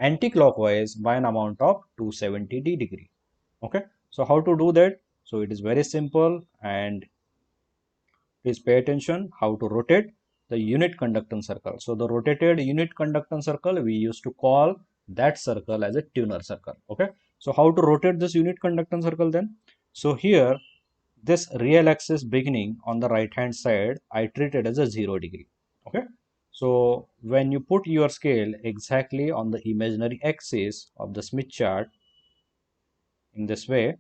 anti-clockwise by an amount of 270 degree. Okay, so how to do that? So it is very simple, and please pay attention how to rotate the unit conductance circle. So the rotated unit conductance circle, we used to call that circle as a tuner circle. Okay, so how to rotate this unit conductance circle then? So here, this real axis beginning on the right hand side, I treat it as a 0 degree. Okay, so when you put your scale exactly on the imaginary axis of the Smith chart in this way,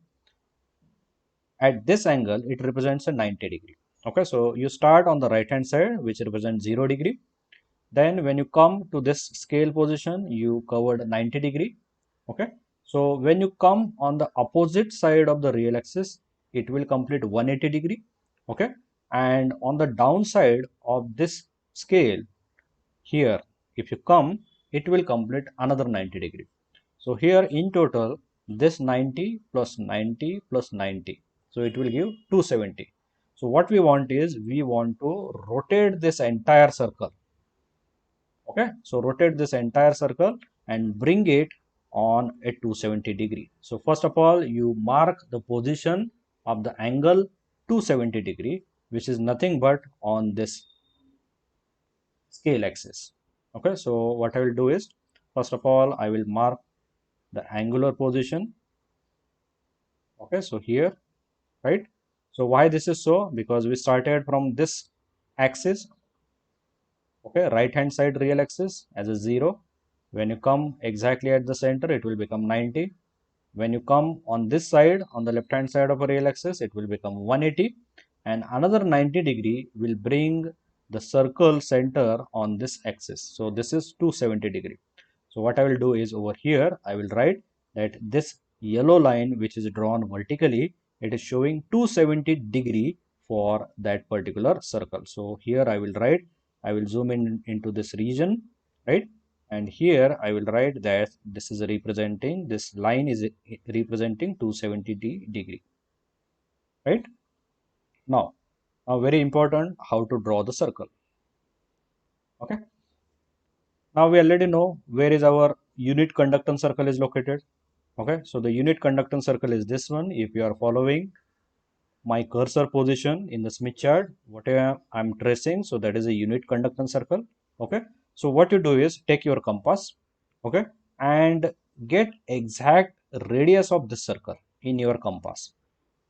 at this angle it represents a 90 degree. Okay, so you start on the right hand side, which represents 0 degree. Then when you come to this scale position, you covered 90 degree. Okay, so when you come on the opposite side of the real axis, it will complete 180 degree. Okay, and on the downside of this scale here, if you come, it will complete another 90 degree. So here in total, this 90 plus 90 plus 90, so it will give 270. So what we want is, we want to rotate this entire circle. Okay, so rotate this entire circle and bring it on a 270 degree. So first of all, you mark the position of the angle 270 degree, which is nothing but on this scale axis. Okay, so what I will do is, first of all, I will mark the angular position. Okay, so here, right? So why this is so? Because we started from this axis. Okay, right hand side real axis as a 0. When you come exactly at the center, it will become 90. When you come on this side, on the left hand side of a real axis, it will become 180, and another 90 degree will bring the circle center on this axis. So this is 270 degree. So what I will do is, over here I will write that this yellow line which is drawn vertically, it is showing 270 degree for that particular circle. So here I will write, I will zoom in into this region, right? And here I will write that this is representing, this line is representing 270 degree, right? Now very important, how to draw the circle. Okay, now we already know where is our unit conductance circle is located. Okay, so the unit conductance circle is this one. If you are following my cursor position in the Smith chart, whatever I'm tracing, so that is a unit conductance circle. Okay, so what you do is, take your compass, okay, and get exact radius of this circle in your compass.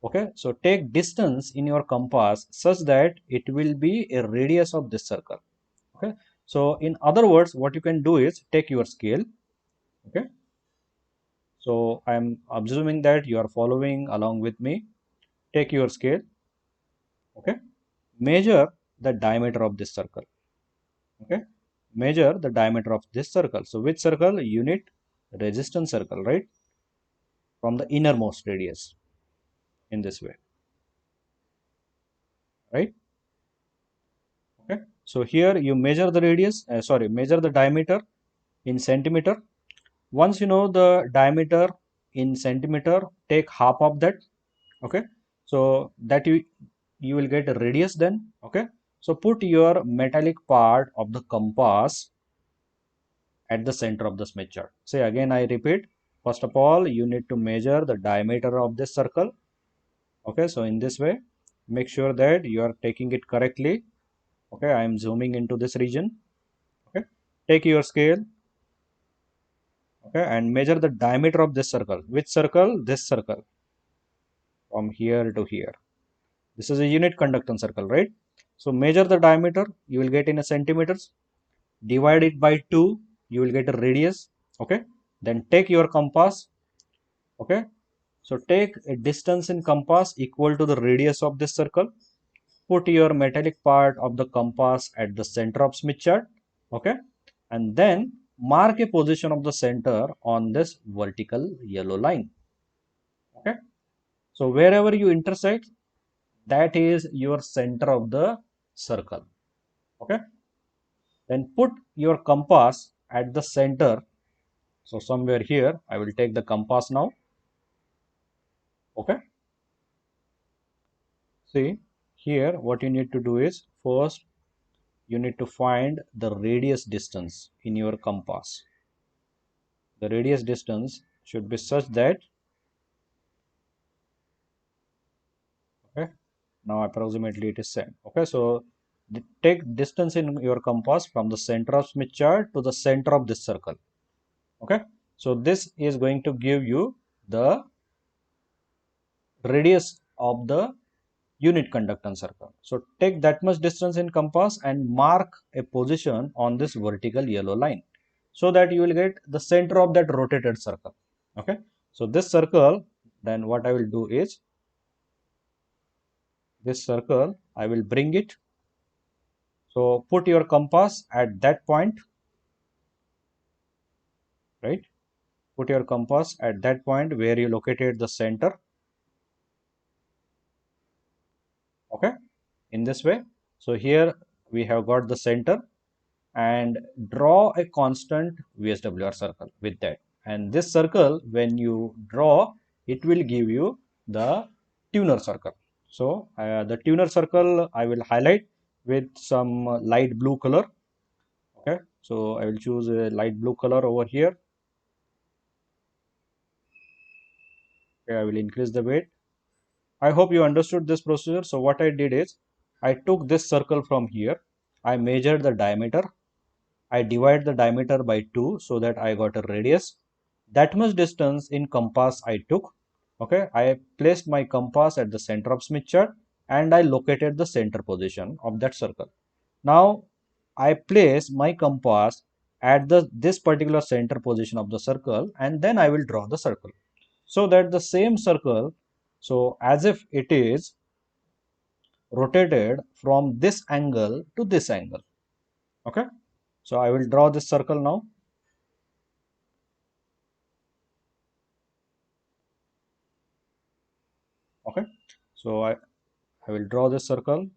Okay, so take distance in your compass such that it will be a radius of this circle. Okay, so in other words, what you can do is, take your scale. Okay, so I'm assuming that you are following along with me. Take your scale. Okay, measure the diameter of this circle. Okay, measure the diameter of this circle. So which circle? Unit resistance circle, right? From the innermost radius, in this way, right? Okay, so here you measure the radius, measure the diameter in centimeter. Once you know the diameter in centimeter, take half of that. Okay, so that you will get a radius then. Okay, so put your metallic part of the compass at the center of the Smith chart. Say again, I repeat, first of all, you need to measure the diameter of this circle. Okay, so in this way, make sure that you are taking it correctly. Okay, I am zooming into this region. Okay, take your scale. Okay, and measure the diameter of this circle. Which circle? This circle, from here to here. This is a unit conductance circle, right? So measure the diameter, you will get in a centimeters. Divide it by 2, you will get a radius. Okay, then take your compass. Okay, so take a distance in compass equal to the radius of this circle. Put your metallic part of the compass at the center of Smith chart. Okay, and then mark a position of the center on this vertical yellow line. Okay, so wherever you intersect, that is your center of the circle. Okay, then put your compass at the center. So somewhere here, I will take the compass now. Okay, See, here what you need to do is first you need to find the radius distance in your compass. The radius distance should be such that, okay, now approximately it is same. Okay, so take distance in your compass from the center of Smith chart to the center of this circle. Okay, so this is going to give you the radius of the unit conductance circle. So take that much distance in compass and mark a position on this vertical yellow line so that you will get the center of that rotated circle. Okay, so this circle, then what I will do is this circle I will bring it. So put your compass at that point, right? Put your compass at that point where you located the center. Okay, in this way. So here we have got the center, and draw a constant VSWR circle with that. And this circle, when you draw, it will give you the tuner circle. So the tuner circle I will highlight with some light blue color. Okay, so I will choose a light blue color over here. Okay, I will increase the weight. I hope you understood this procedure. So what I did is I took this circle from here. I measured the diameter. I divide the diameter by 2 so that I got a radius. That much distance in compass I took. Okay, I placed my compass at the center of Smith chart and I located the center position of that circle. Now I place my compass at this particular center position of the circle, and then I will draw the circle so that the same circle, so as if it is rotated from this angle to this angle. Okay, so I will draw this circle now. Okay, so I will draw this circle.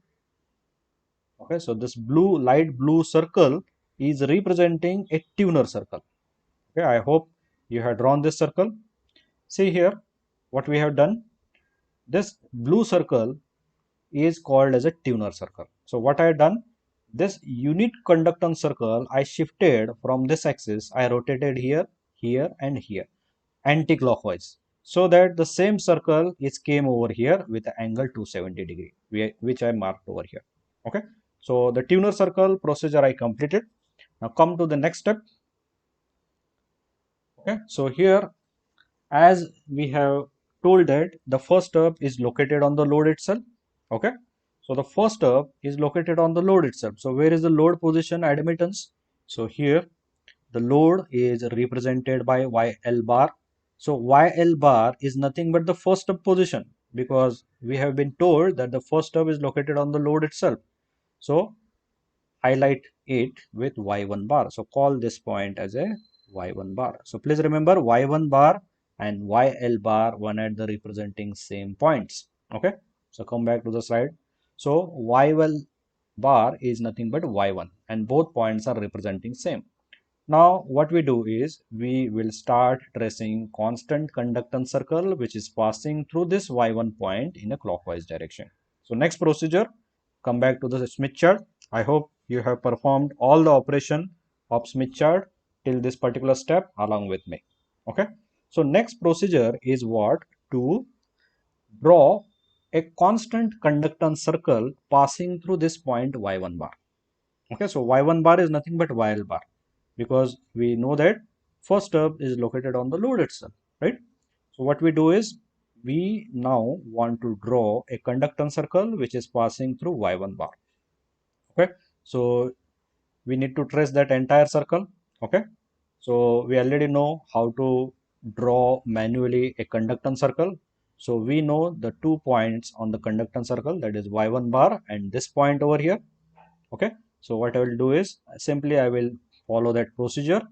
Okay, so this light blue circle is representing a tuner circle. Okay, I hope you have drawn this circle. See here what we have done. This blue circle is called as a tuner circle. So what I have done, this unit conductance circle I shifted from this axis, I rotated here, here and here anti-clockwise, so that the same circle is came over here with the angle 270 degree, which I marked over here. Okay, so the tuner circle procedure I completed. Now come to the next step. Okay, so here, as we have told that the first step is located on the load itself. Okay, so the first step is located on the load itself. So where is the load position admittance? So here the load is represented by YL bar. So YL bar is nothing but the first step position, because we have been told that the first step is located on the load itself. So highlight it with Y1 bar. So call this point as a Y1 bar. So please remember Y1 bar and YL bar, one at the representing same points. Okay. So come back to the slide. So YL bar is nothing but Y1 and both points are representing same. Now what we do is we will start tracing constant conductance circle which is passing through this Y1 point in a clockwise direction. So next procedure, come back to the Smith chart. I hope you have performed all the operation of Smith chart till this particular step along with me. Okay. So next procedure is what? To draw a constant conductance circle passing through this point Y1 bar. Okay, so Y1 bar is nothing but YL bar, because we know that first step is located on the load itself, right? So what we do is we now want to draw a conductance circle which is passing through Y1 bar. Okay, so we need to trace that entire circle. Okay, so we already know how to draw manually a conductance circle. So we know the 2 points on the conductance circle, that is Y1 bar and this point over here. Okay, so what I will do is simply I will follow that procedure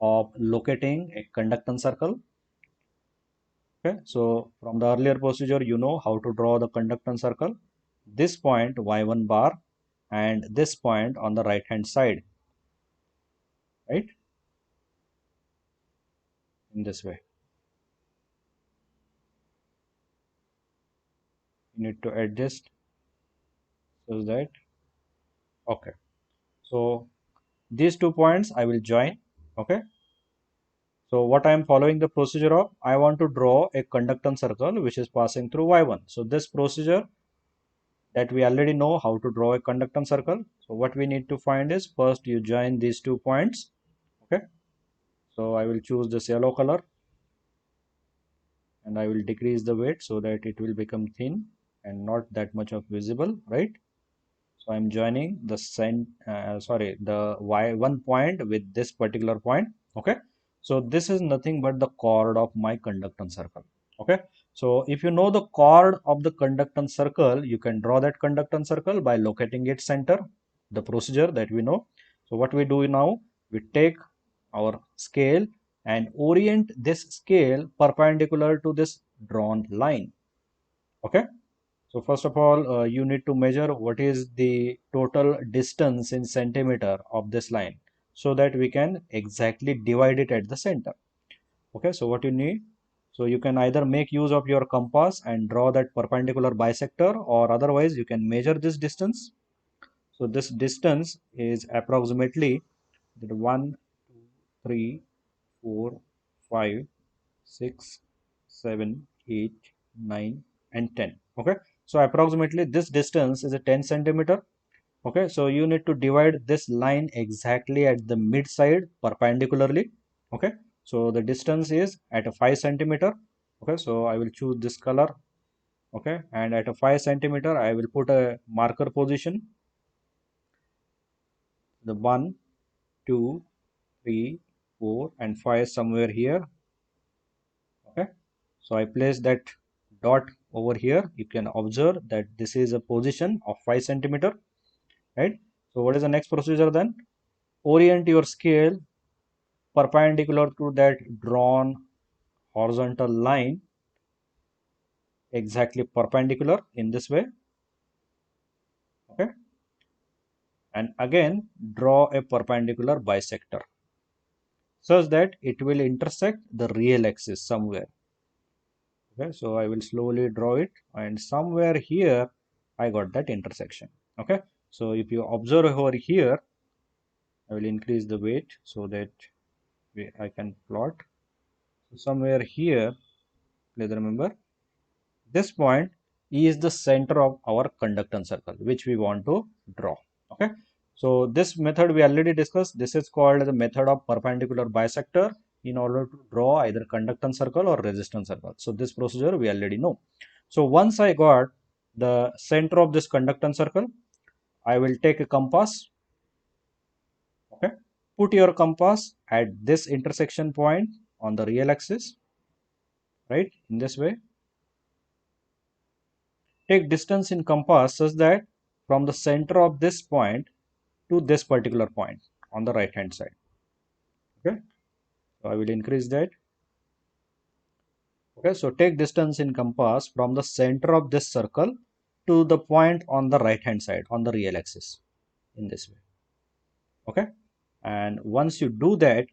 of locating a conductance circle. Okay, so from the earlier procedure you know how to draw the conductance circle. This point Y1 bar and this point on the right hand side, right, in this way. need to adjust so that, okay. So these 2 points I will join. Okay. So what I am following the procedure of, I want to draw a conductance circle which is passing through y1. So this procedure that we already know how to draw a conductance circle. So what we need to find is, first you join these 2 points. Okay. So I will choose this yellow color and I will decrease the weight so that it will become thin and not that much of visible, right? So I'm joining the the y1 point with this particular point. Okay. So this is nothing but the chord of my conductance circle. Okay. So if you know the chord of the conductance circle, you can draw that conductance circle by locating its center, the procedure that we know. So what we do now, we take our scale and orient this scale perpendicular to this drawn line. Okay. So first of all, you need to measure what is the total distance in centimeter of this line so that we can exactly divide it at the center. Okay, so what you need, so you can either make use of your compass and draw that perpendicular bisector, or otherwise you can measure this distance. So this distance is approximately 1, 2, 3, 4, 5, 6, 7, 8, 9, and 10. Okay, so approximately this distance is a 10 centimeter. Okay, so you need to divide this line exactly at the mid side perpendicularly. Okay, so the distance is at a 5 centimeter. Okay, so I will choose this color. Okay, and at a 5 centimeter I will put a marker position, the 1, 2, 3, 4, and 5 somewhere here. Okay, so I place that dot over here. You can observe that this is a position of 5 centimeter, right? So what is the next procedure then? Orient your scale perpendicular to that drawn horizontal line, exactly perpendicular in this way. Okay, and again draw a perpendicular bisector such that it will intersect the real axis somewhere. Okay, so I will slowly draw it, and somewhere here I got that intersection. Okay, so if you observe over here, I will increase the weight so that I can plot. So somewhere here, please remember, this point is the center of our conductance circle which we want to draw. Okay, so this method we already discussed. This is called the method of perpendicular bisector in order to draw either conductance circle or resistance circle. So this procedure we already know. So once I got the center of this conductance circle, I will take a compass. Okay, put your compass at this intersection point on the real axis, right, in this way. Take distance in compass such that from the center of this point to this particular point on the right hand side. Okay, so I will increase that. Okay, so take distance in compass from the center of this circle to the point on the right hand side on the real axis in this way. Okay, and once you do that,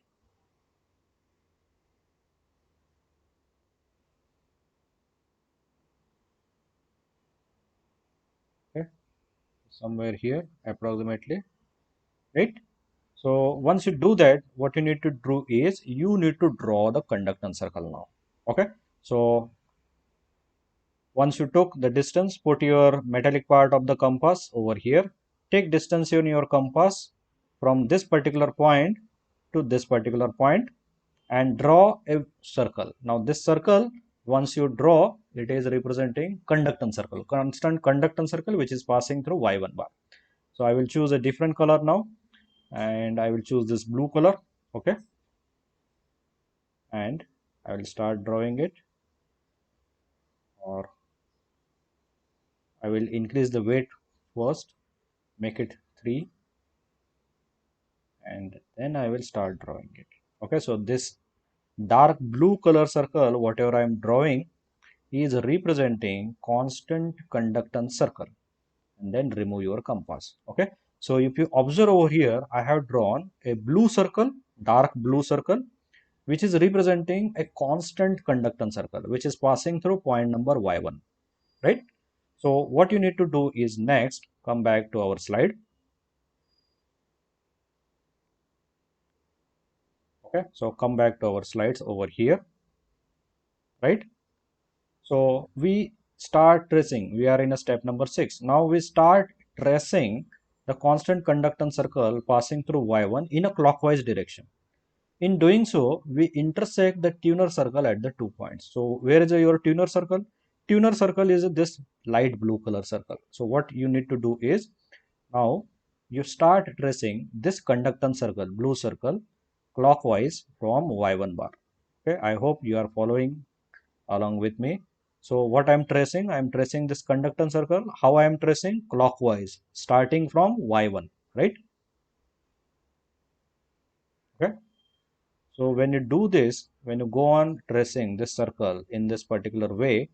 okay, somewhere here approximately, right? So once you do that, what you need to do is you need to draw the conductance circle now. Okay, so once you took the distance, put your metallic part of the compass over here. Take distance in your compass from this particular point to this particular point and draw a circle. Now this circle, once you draw, it is representing conductance circle, constant conductance circle which is passing through y1 bar. So I will choose a different color now and I will choose this blue color. Okay, and I will start drawing it, or I will increase the weight first, make it 3, and then I will start drawing it. Okay, so this dark blue color circle, whatever I am drawing, is representing constant conductance circle, and then remove your compass. Okay, so if you observe over here, I have drawn a blue circle, dark blue circle, which is representing a constant conductance circle which is passing through point number y1, right? So what you need to do is next come back to our slide. Okay, so come back to our slides over here, right? So we start tracing. We are in a step number 6. Now we start tracing the constant conductance circle passing through Y1 in a clockwise direction. In doing so, we intersect the tuner circle at the 2 points. So where is your tuner circle? Tuner circle is this light blue color circle. So what you need to do is now you start tracing this conductance circle, blue circle, clockwise from Y1 bar. Okay, I hope you are following along with me. So what I'm tracing this conductance circle. How I am tracing? Clockwise, starting from Y1, right? Okay. So when you do this, when you go on tracing this circle in this particular way,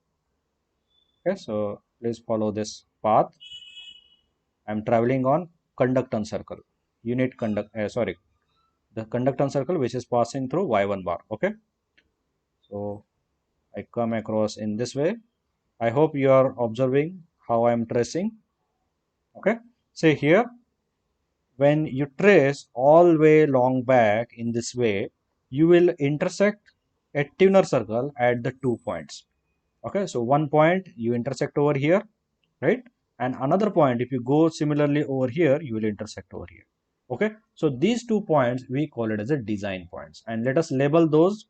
okay, so please follow this path. I'm traveling on conductance circle, the conductance circle which is passing through Y1 bar. Okay. So I come across in this way. I hope you are observing how I'm tracing. Okay. Say here, when you trace all way long back in this way, you will intersect a tuner circle at the 2 points. Okay, so one point you intersect over here, right? And another point, if you go similarly over here, you will intersect over here. Okay, so these 2 points we call it as a design points, and let us label those.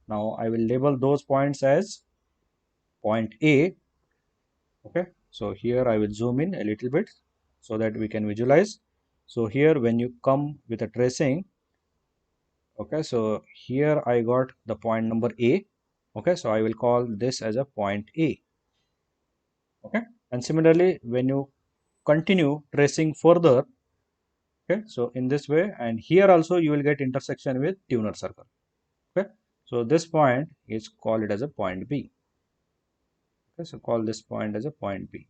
Now I will label those points as point A. Okay, so here I will zoom in a little bit so that we can visualize. So here when you come with a tracing, okay, so here I got the point number A. Okay, so I will call this as a point A. Okay, and similarly when you continue tracing further, okay, so in this way, and here also you will get intersection with tuner circle. Okay, so this point is called it as a point B. Okay, so call this point as a point B.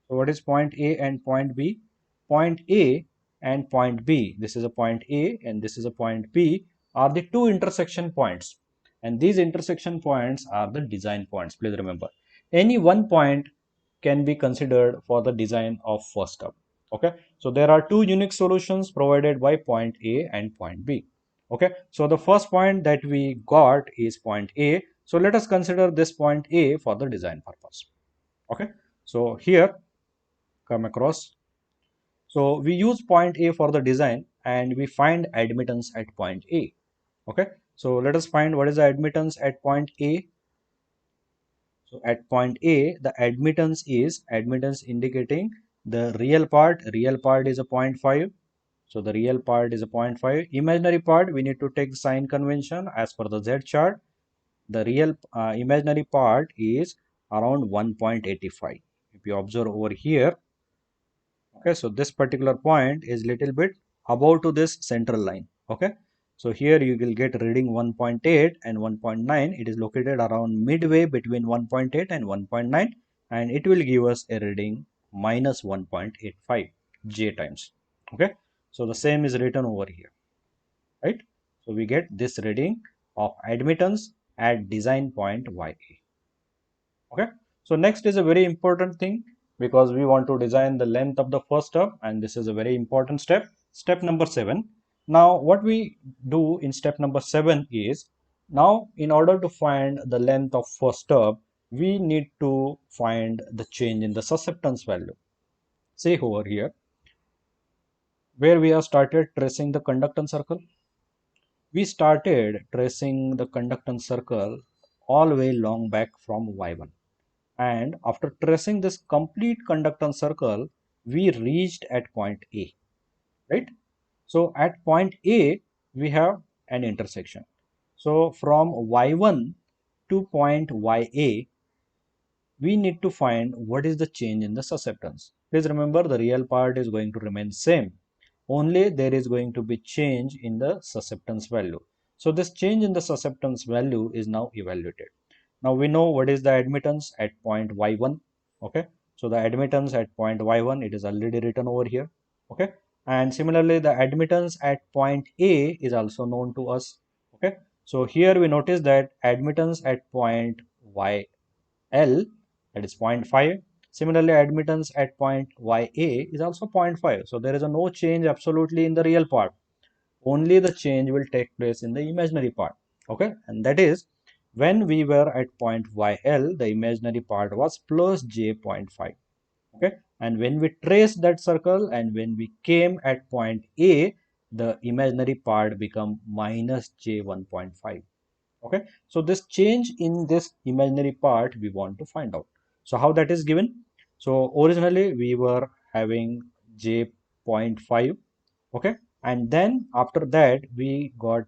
So what is point A and point B? Point A and point B, this is a point A and this is a point B, are the two intersection points, and these intersection points are the design points. Please remember, any one point can be considered for the design of first step. Okay, so there are two unique solutions provided by point A and point B. Okay, so the first point that we got is point A, so let us consider this point A for the design purpose. Okay, so here come across, so we use point A for the design and we find admittance at point A. Okay, so let us find what is the admittance at point A. So at point A, the admittance indicating the real part is a 0.5. So the real part is a 0.5. Imaginary part, we need to take sign convention as per the Z chart. The real imaginary part is around 1.85. If you observe over here, okay, so this particular point is little bit above to this central line. Okay, so here you will get reading 1.8 and 1.9. It is located around midway between 1.8 and 1.9, and it will give us a reading minus 1.85 j times. Okay, so the same is written over here, right? So we get this reading of admittance at design point YA. Okay, so next is a very important thing, because we want to design the length of the first step, and this is a very important step, step number 7. Now what we do in step number 7 is, now in order to find the length of first step, we need to find the change in the susceptance value. Say over here where we have started tracing the conductance circle, we started tracing the conductance circle all the way long back from Y1, and after tracing this complete conductance circle, we reached at point A, right? So at point A, we have an intersection. So from Y1 to point YA, we need to find what is the change in the susceptance. Please remember, the real part is going to remain same. Only there is going to be change in the susceptance value. So this change in the susceptance value is now evaluated. Now we know what is the admittance at point Y1. Okay, so the admittance at point Y1, it is already written over here. Okay, and similarly the admittance at point A is also known to us. Okay, so here we notice that admittance at point YL that is 0.5. Similarly, admittance at point YA is also 0.5. So there is a no change absolutely in the real part. Only the change will take place in the imaginary part. Okay, and that is when we were at point YL, the imaginary part was plus j zero point 0.5. Okay, and when we trace that circle and when we came at point A, the imaginary part become minus j 1.5. Okay, so this change in this imaginary part we want to find out. So how that is given? So originally we were having j zero point 0.5. Okay, and then after that we got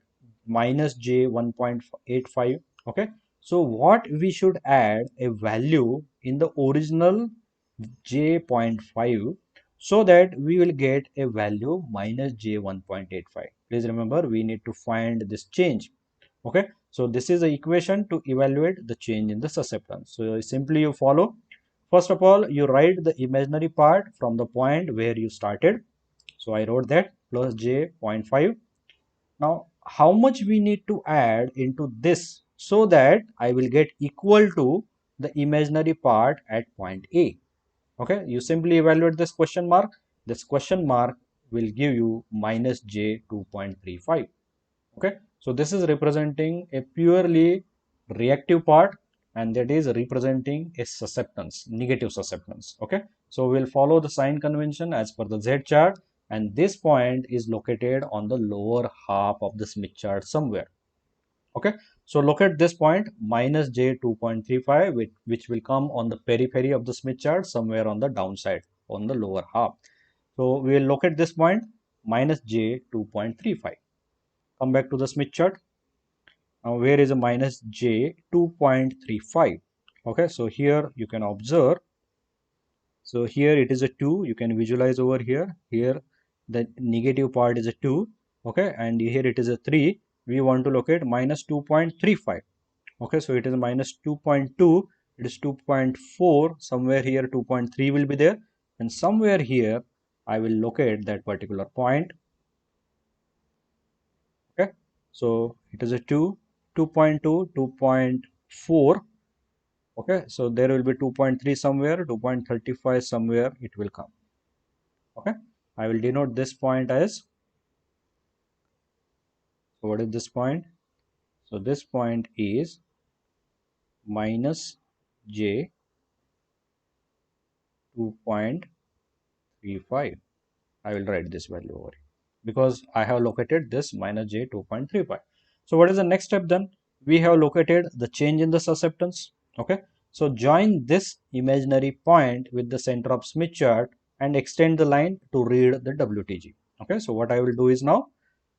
minus j 1.85. Okay, so what we should add a value in the original j zero point 0.5 so that we will get a value minus j 1.85. Please remember, we need to find this change. Okay, so this is the equation to evaluate the change in the susceptance. So simply you follow. First of all, you write the imaginary part from the point where you started. So I wrote that plus j zero point 0.5. Now how much we need to add into this so that I will get equal to the imaginary part at point A. Okay, you simply evaluate this question mark. This question mark will give you minus j 2.35. Okay, so this is representing a purely reactive part, and that is representing a susceptance, negative susceptance. Okay, so we'll follow the sign convention as per the Z chart, and this point is located on the lower half of the Smith chart somewhere. Okay, so locate this point minus j 2.35, which will come on the periphery of the Smith chart somewhere on the downside on the lower half. So we will locate this point minus j 2.35. Come back to the Smith chart. Now where is a minus j 2.35? Okay, so here you can observe. So here it is a 2. You can visualize over here. Here the negative part is a 2. Okay, and here it is a 3. We want to locate minus 2.35. Okay, so it is minus 2.2. It is 2.4. Somewhere here 2.3 will be there, and somewhere here I will locate that particular point. Okay, so it is a 2, 2.2, 2.4. Okay, so there will be 2.3 somewhere, 2.35 somewhere it will come. Okay, I will denote this point as, so what is this point? So this point is minus j 2.35. I will write this value over here because I have located this minus j 2.35. So what is the next step then? We have located the change in the susceptance. Okay, so join this imaginary point with the center of Smith chart and extend the line to read the WTG. Okay, so what I will do is now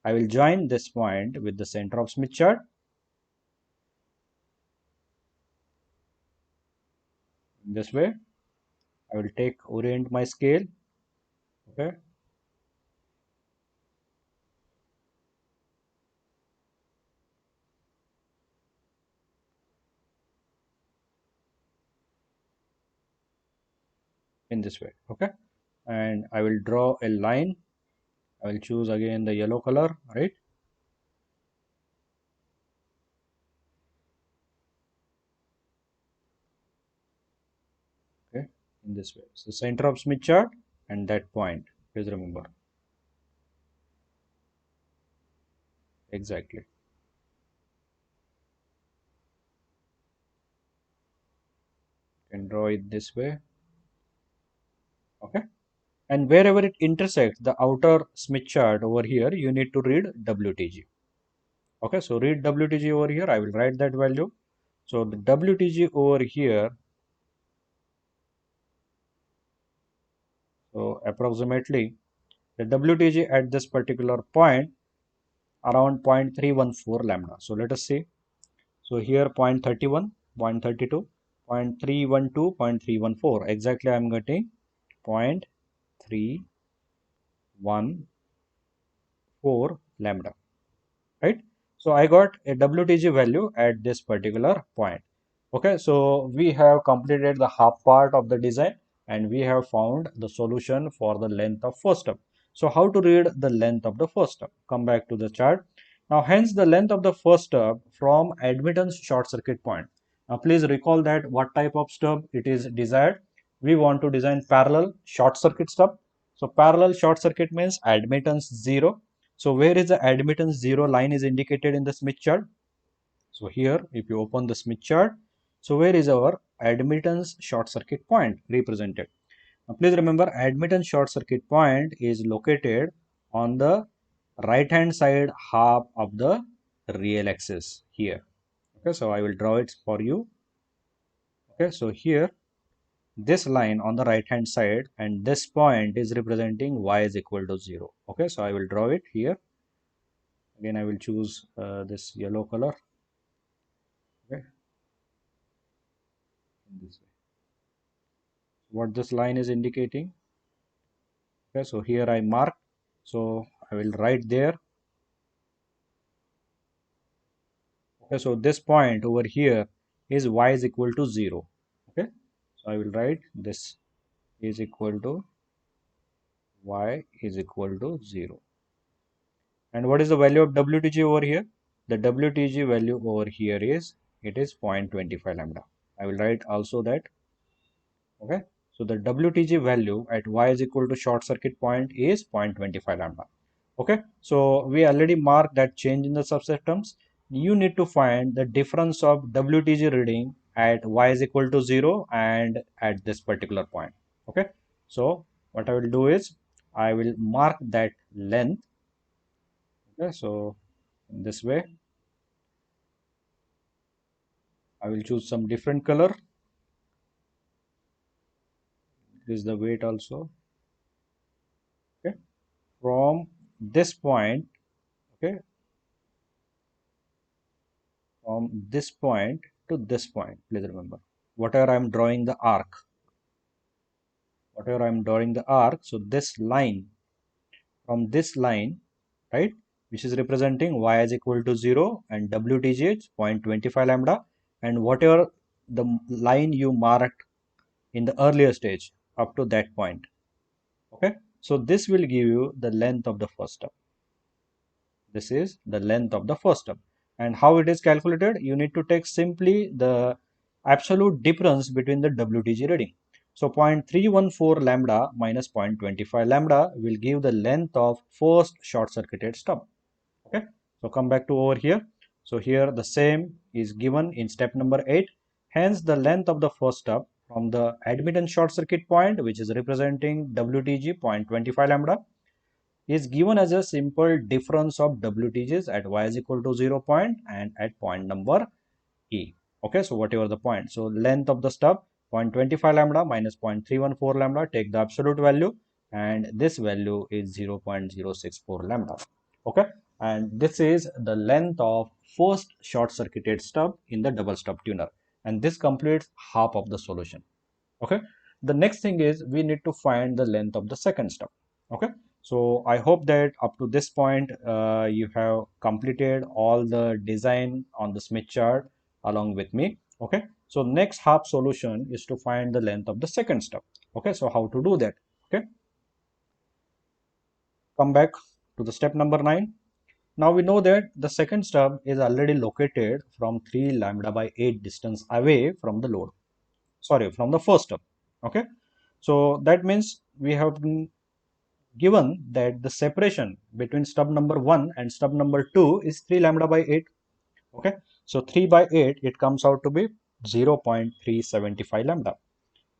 I will join this point with the center of Smith chart. In this way, I will orient my scale. Okay, in this way. Okay, and I will draw a line. I will choose again the yellow color, right? Okay, in this way. So center of Smith chart and that point, please remember. Exactly. You can draw it this way. Okay, and wherever it intersects the outer Smith chart over here, you need to read WTG. Okay, so read WTG over here. I will write that value. So the WTG over here, so approximately the WTG at this particular point around 0.314 lambda. So let us see. So here 0.31, 0.32, 0.312, 0.314. Exactly I am getting 0.314 lambda, right? So I got a WTG value at this particular point. Okay, so we have completed the half part of the design and we have found the solution for the length of first step. So how to read the length of the first step? Come back to the chart. Now hence the length of the first step from admittance short circuit point. Now please recall that what type of stub it is desired. We want to design parallel short circuit stub. So parallel short circuit means admittance 0. So where is the admittance 0 line is indicated in the Smith chart? So here if you open the Smith chart, so where is our admittance short circuit point represented? Now please remember, admittance short circuit point is located on the right hand side half of the real axis here. Okay, so I will draw it for you. Okay, so here this line on the right hand side and this point is representing y is equal to 0. Okay, so I will draw it here. Again, I will choose this yellow color. Okay, in this way. What this line is indicating. Okay, so here I mark. So I will write there. Okay, so this point over here is y is equal to 0. Okay, so I will write this is equal to y is equal to 0. And what is the value of WTG over here? The WTG value over here is, it is 0.25 lambda. I will write also that. Okay, so the WTG value at y is equal to short circuit point is 0.25 lambda. Okay, so we already marked that change in the subsystems. You need to find the difference of WTG reading at y is equal to 0 and at this particular point. Okay, so what I will do is I will mark that length. Okay, so in this way I will choose some different color. This is the weight also. Okay, from this point, okay, from this point to this point, please remember, whatever I am drawing the arc, so this line, from this line, right, which is representing y is equal to 0 and WTG is 0.25 lambda, and whatever the line you marked in the earlier stage up to that point. Okay, so this will give you the length of the first step. This is the length of the first step. And how it is calculated? You need to take simply the absolute difference between the WTG reading. So 0.314 lambda minus 0.25 lambda will give the length of first short circuited stub. Okay, so come back to over here. So here the same is given in step number 8. Hence the length of the first stub from the admittance short circuit point, which is representing WTG 0.25 lambda, is given as a simple difference of WTGs at y is equal to 0 point and at point number E. Okay, so whatever the point. So length of the stub 0.25 lambda minus 0.314 lambda, take the absolute value, and this value is 0.064 lambda. Okay, and this is the length of first short circuited stub in the double stub tuner, and this completes half of the solution. Okay, the next thing is we need to find the length of the second stub. Okay, so I hope that up to this point you have completed all the design on the Smith chart along with me. Okay, so next half solution is to find the length of the second stub. Okay, so how to do that? Okay, come back to the step number 9. Now we know that the second stub is already located from 3 lambda by 8 distance away from the load, sorry, from the first stub. Okay, so that means we have been given that the separation between stub number 1 and stub number 2 is 3 lambda by 8. Okay, so 3 by 8, it comes out to be 0.375 lambda.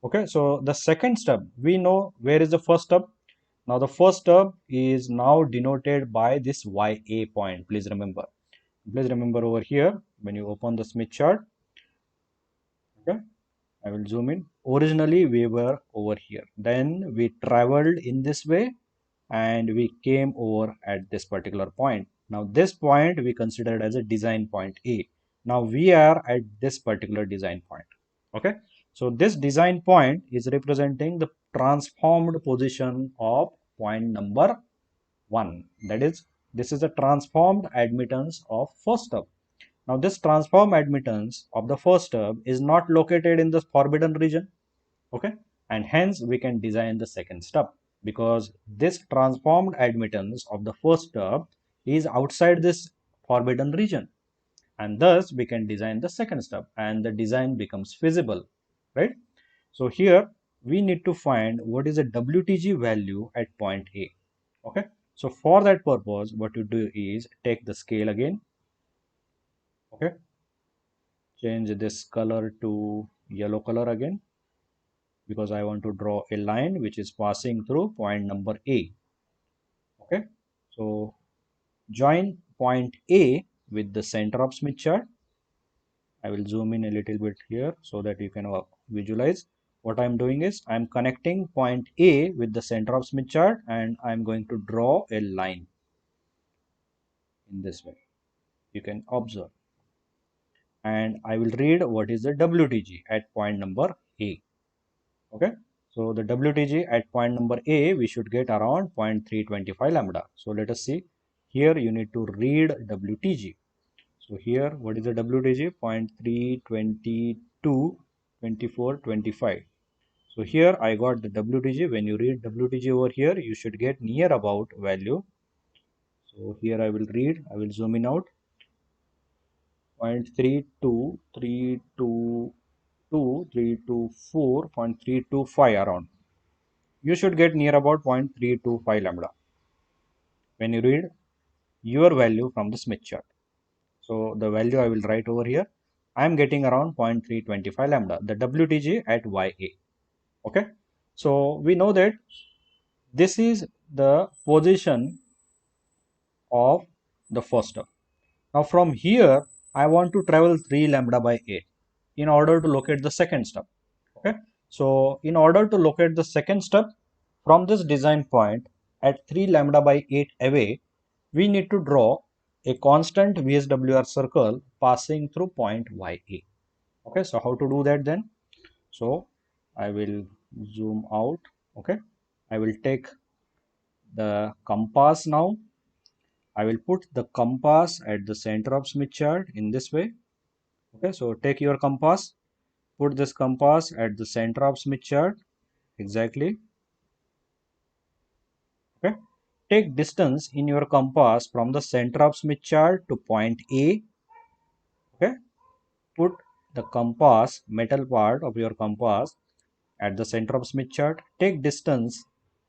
Okay, so the second stub, we know where is the first stub. Now the first stub is now denoted by this YA point. Please remember over here when you open the Smith chart. Okay, I will zoom in. Originally we were over here, then we traveled in this way and we came over at this particular point. Now this point we considered as a design point A. Now we are at this particular design point. Okay, so this design point is representing the transformed position of point number 1. That is, this is the transformed admittance of first stub. Now this transformed admittance of the first stub is not located in the forbidden region. Okay, and hence we can design the second stub, because this transformed admittance of the first stub is outside this forbidden region. and thus we can design the second step and the design becomes feasible, right? So here we need to find what is the WTG value at point A. Okay, so for that purpose what you do is take the scale again. Okay, change this color to yellow color again, because I want to draw a line which is passing through point number A. Okay, so join point A with the center of Smith chart. I will zoom in a little bit here so that you can visualize. What I'm doing is I'm connecting point A with the center of Smith chart and I'm going to draw a line in this way. You can observe. And I will read what is the WTG at point number A. Okay. So the WTG at point number A, we should get around 0.325 lambda. So let us see. Here you need to read WTG. So here, what is the WTG? 0.322, 24, 25. So here I got the WTG. When you read WTG over here, you should get near about value. So here I will read, I will zoom in out. 0.32322, 324, 0.325 around. You should get near about 0.325 lambda when you read your value from the Smith chart. So the value I will write over here. I am getting around 0.325 lambda, the WTG at YA. Okay. So we know that this is the position of the first step. Now from here, I want to travel 3 lambda by 8 in order to locate the second step. Okay. So in order to locate the second step from this design point at 3 lambda by 8 away, we need to draw a constant VSWR circle passing through point YA. Okay, so how to do that then? So I will zoom out. Okay, I will take the compass now. I will put the compass at the center of Smith chart in this way. Okay, so take your compass, put this compass at the center of Smith chart exactly. Okay, take distance in your compass from the center of Smith chart to point A. Okay, put the compass, metal part of your compass at the center of Smith chart. Take distance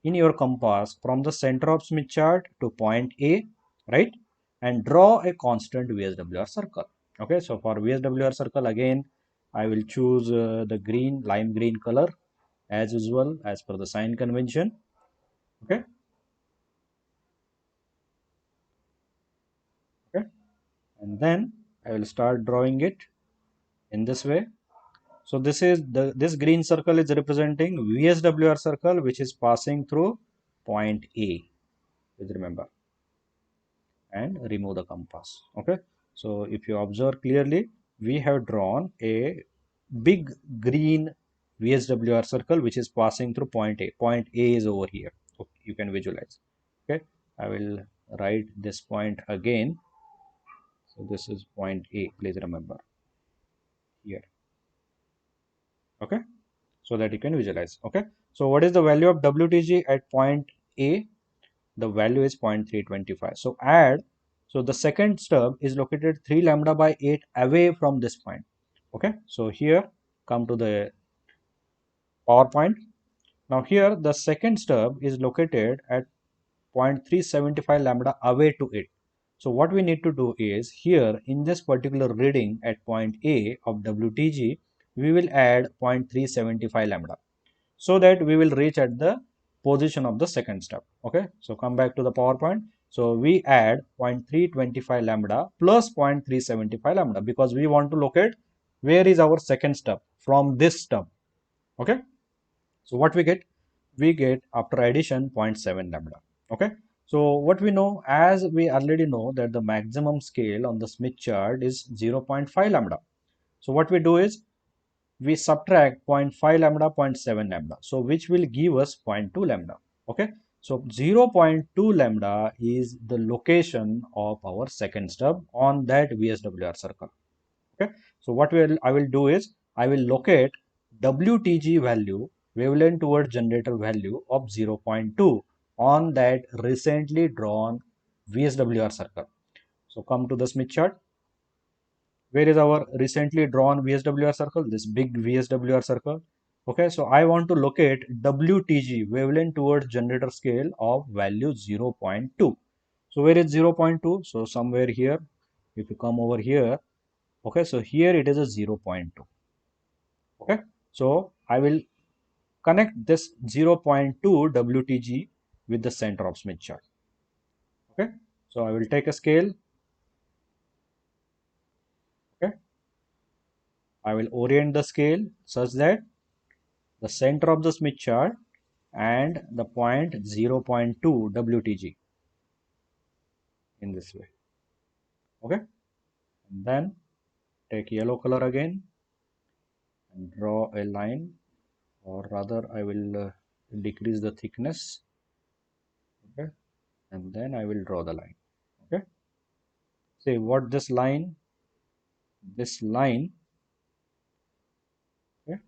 in your compass from the center of Smith chart to point A, right? And draw a constant VSWR circle. Okay, so for VSWR circle again, I will choose the green, lime green color as usual as per the sign convention. Okay. Okay. And then I will start drawing it in this way. So this green circle is representing VSWR circle which is passing through point A. Please remember, and remove the compass. Okay. So if you observe clearly, we have drawn a big green VSWR circle which is passing through point A. Point A is over here. So you can visualize. Okay. I will write this point again. So this is point A. Please remember here. Okay, so that you can visualize. Okay, so what is the value of WTG at point A? The value is 0.325. So add, so the second stub is located 3 lambda by 8 away from this point. Okay, so here come to the PowerPoint. Now here the second stub is located at 0.375 lambda away to it. So what we need to do is here in this particular reading at point A of WTG, we will add 0.375 lambda, so that we will reach at the position of the second step. Okay, so come back to the PowerPoint. So we add 0.325 lambda plus 0.375 lambda because we want to locate where is our second step from this step. Okay, so what we get? We get after addition 0.7 lambda. Okay, so what we know, as we already know that the maximum scale on the Smith chart is 0.5 lambda. So what we do is we subtract 0.5 lambda, 0.7 lambda, so which will give us 0.2 lambda. Okay, so 0.2 lambda is the location of our second stub on that VSWR circle. Okay, so what I will do is I will locate WTG value, wavelength toward generator value of 0.2 on that recently drawn VSWR circle. So come to the Smith chart. Where is our recently drawn VSWR circle? This big VSWR circle. Okay, so I want to locate WTG, wavelength towards generator scale of value 0.2. So where is 0.2? So somewhere here, if you come over here, okay, so here it is a 0.2. Okay, so I will connect this 0.2 WTG with the center of Smith chart. Okay, so I will take a scale. Okay, I will orient the scale such that the center of the Smith chart and the point 0.2 WTG in this way. Okay, and then take yellow color again and draw a line, or rather I will decrease the thickness. Okay, and then I will draw the line. Okay, say what this line, okay,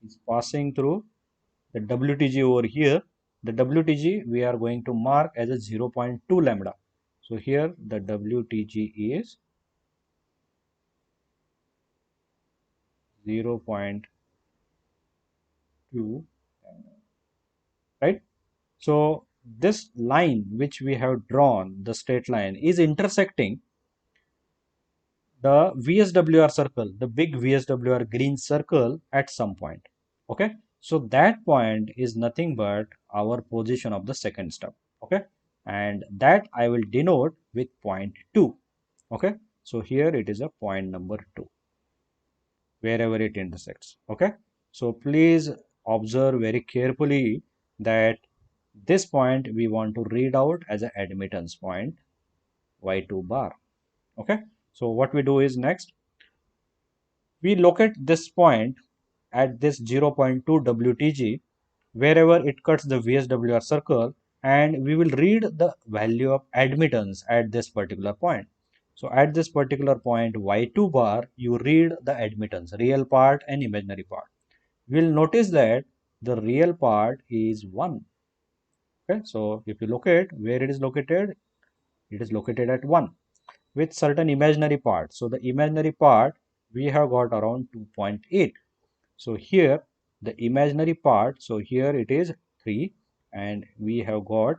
is passing through the WTG over here. The WTG we are going to mark as a 0.2 lambda. So here the WTG is 0.2, right? So this line which we have drawn, the straight line, is intersecting the VSWR circle, the big VSWR green circle at some point. Okay, so that point is nothing but our position of the second step. Okay, and that I will denote with point 2. Okay, so here it is a point number 2 wherever it intersects. Okay, so please observe very carefully that this point we want to read out as an admittance point Y2 bar. Okay, so what we do is next we locate this point at this 0.2 WTG wherever it cuts the VSWR circle, and we will read the value of admittance at this particular point. So at this particular point Y2 bar, you read the admittance, real part and imaginary part. We will notice that the real part is 1. Okay, so if you locate where it is located at 1 with certain imaginary part. So the imaginary part we have got around 2.8. So here the imaginary part, so here it is 3, and we have got,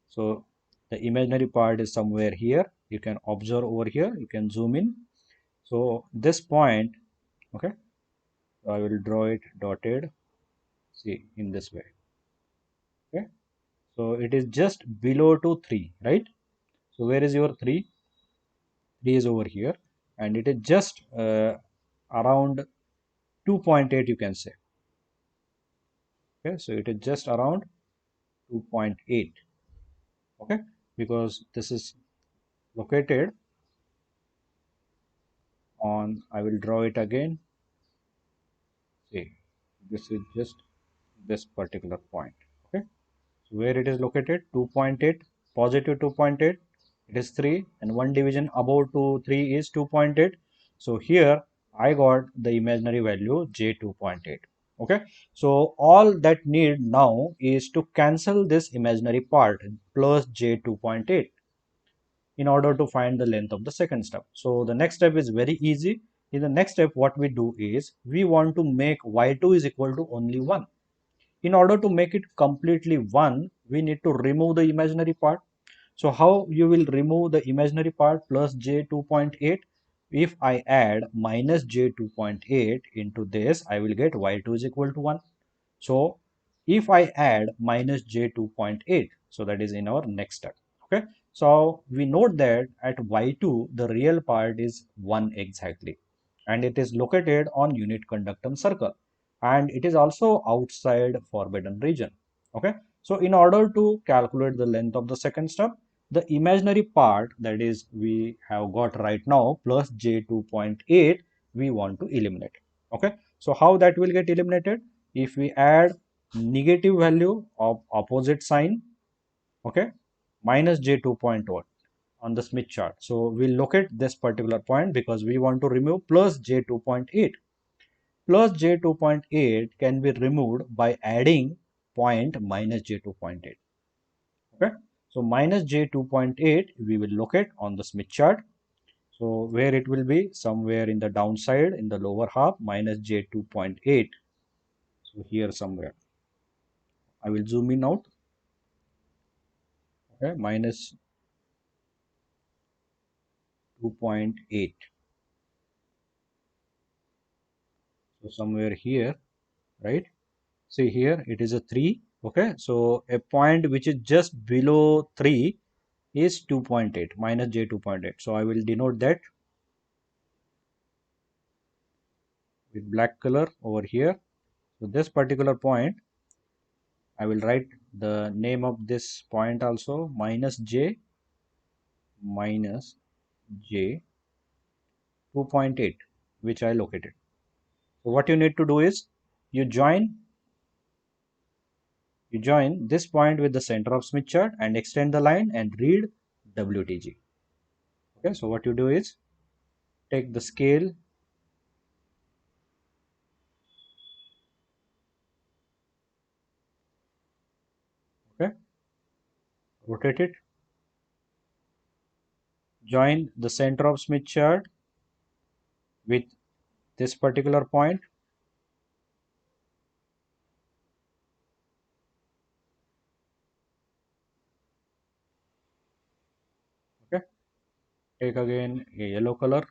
so the imaginary part is somewhere here. You can observe over here, you can zoom in. So this point, okay, I will draw it dotted, see, in this way. Okay, so it is just below to 3, right? So where is your 3? 3 is over here, and it is just around 2.8, you can say. Okay, so it is just around 2.8. Okay, because this is located on, I will draw it again. See, this is just this particular point. Okay, so where it is located, 2.8, positive 2.8, it is 3, and one division above to 3 is 2.8. So here I got the imaginary value j 2.8. Okay, so all that need now is to cancel this imaginary part plus j 2.8 in order to find the length of the second step. So the next step is very easy. In the next step, what we do is we want to make y2 is equal to only 1. In order to make it completely 1, we need to remove the imaginary part. So how you will remove the imaginary part plus j 2.8? If I add minus j 2.8 into this, I will get y2 is equal to 1. So if I add minus j 2.8, so that is in our next step. Okay, so we note that at y2 the real part is 1 exactly, and it is located on unit conductance circle, and it is also outside forbidden region. Okay, so in order to calculate the length of the second step, the imaginary part, that is we have got right now, plus j 2.8, we want to eliminate. Okay, so how that will get eliminated? If we add negative value of opposite sign, okay, minus j 2.1 on the Smith chart. So we'll locate this particular point because we want to remove plus j 2.8. Plus j 2.8 can be removed by adding point minus j 2.8. Okay, so minus j 2.8 we will locate on the Smith chart. So where it will be? Somewhere in the downside in the lower half, minus j 2.8. So here somewhere. I will zoom in out. Okay, minus 2.8. So somewhere here, right? See here, it is a 3. Okay, so a point which is just below 3 is 2.8, minus j 2.8. So I will denote that with black color over here. So this particular point, I will write the name of this point also, minus j 2.8, which I located. So what you need to do is you join this point with the center of Smith chart and extend the line and read WTG. Okay, so what you do is take the scale, okay, rotate it, join the center of Smith chart with this particular point, okay, take again a yellow color,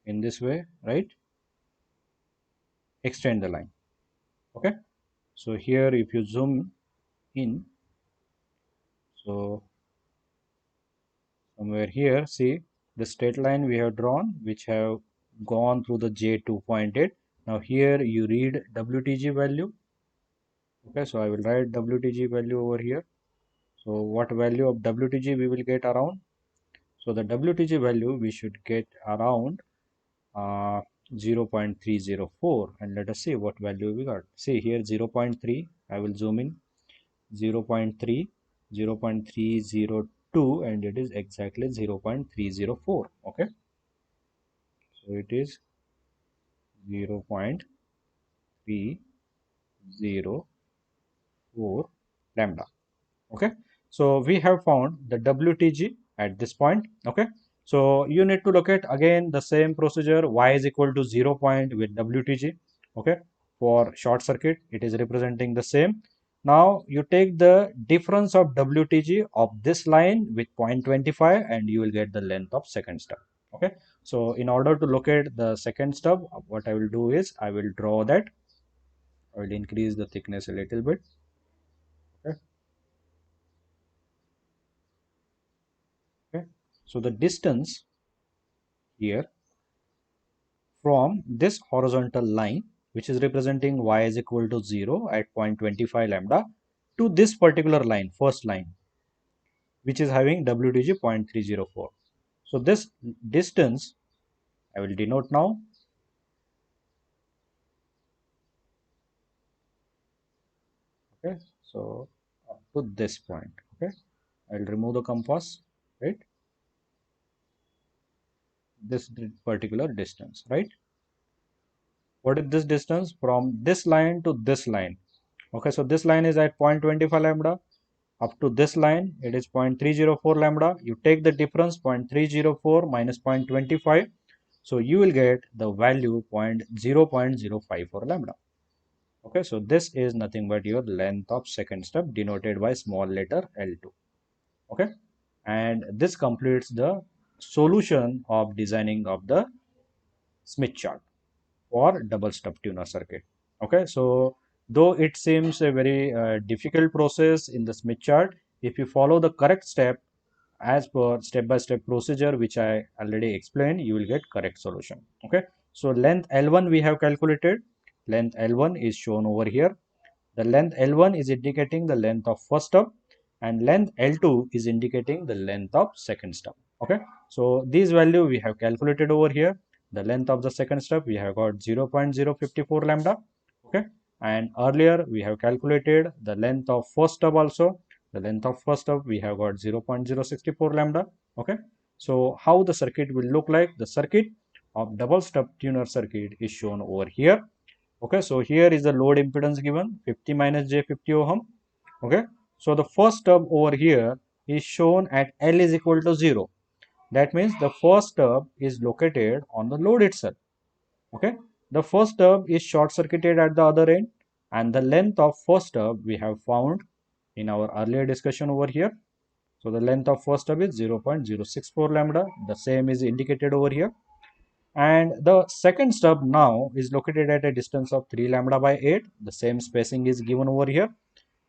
in this way, right, extend the line. Okay, so here if you zoom in, so somewhere here, see the straight line we have drawn which have gone through the j 2.8. Now here you read WTG value. Okay, so I will write WTG value over here. So what value of WTG we will get around? So the WTG value we should get around 0.304, and let us see what value we got. See here 0.3, I will zoom in, 0.3, 0.302, and it is exactly 0.304. Okay, so it is 0.304 lambda. Okay, so we have found the WTG at this point. Okay, so you need to locate again the same procedure, y is equal to 0 point with WTG. Okay, for short circuit it is representing the same. Now you take the difference of WTG of this line with 0.25 and you will get the length of second stub. Okay, so in order to locate the second stub, what I will do is I will draw that. I will increase the thickness a little bit. Okay, okay. So the distance here from this horizontal line, which is representing y is equal to 0 at 0.25 lambda, to this particular line, first line, which is having WTG 0.304. So this distance I will denote now. Okay, so up to this point. Okay, I will remove the compass, right? This particular distance, right? What is this distance from this line to this line? Okay, so this line is at 0.25 lambda. Up to this line, it is 0.304 lambda. You take the difference 0.304 minus 0.25. So you will get the value 0.054 lambda. Okay, so this is nothing but your length of second step denoted by small letter L2. Okay, and this completes the solution of designing of the Smith chart for double stub tuner circuit. Okay, so though it seems a very difficult process in the Smith chart, if you follow the correct step as per step-by-step procedure which I already explained, you will get correct solution. Okay, so length L1 we have calculated. Length L1 is shown over here. The length L1 is indicating the length of first stub, and length L2 is indicating the length of second stub. Okay, so these value we have calculated over here. The length of the second stub we have got 0.054 lambda. Okay, and earlier we have calculated the length of first stub also. The length of first stub we have got 0.064 lambda. Okay, so how the circuit will look like? The circuit of double stub tuner circuit is shown over here. Okay, so here is the load impedance given 50 minus j 50 ohm. Okay, So the first stub over here is shown at L is equal to 0. That means the first stub is located on the load itself. Okay, the first stub is short circuited at the other end, and the length of first stub we have found in our earlier discussion over here. So the length of first stub is 0.064 lambda. The same is indicated over here. And the second stub now is located at a distance of 3 lambda by 8. The same spacing is given over here.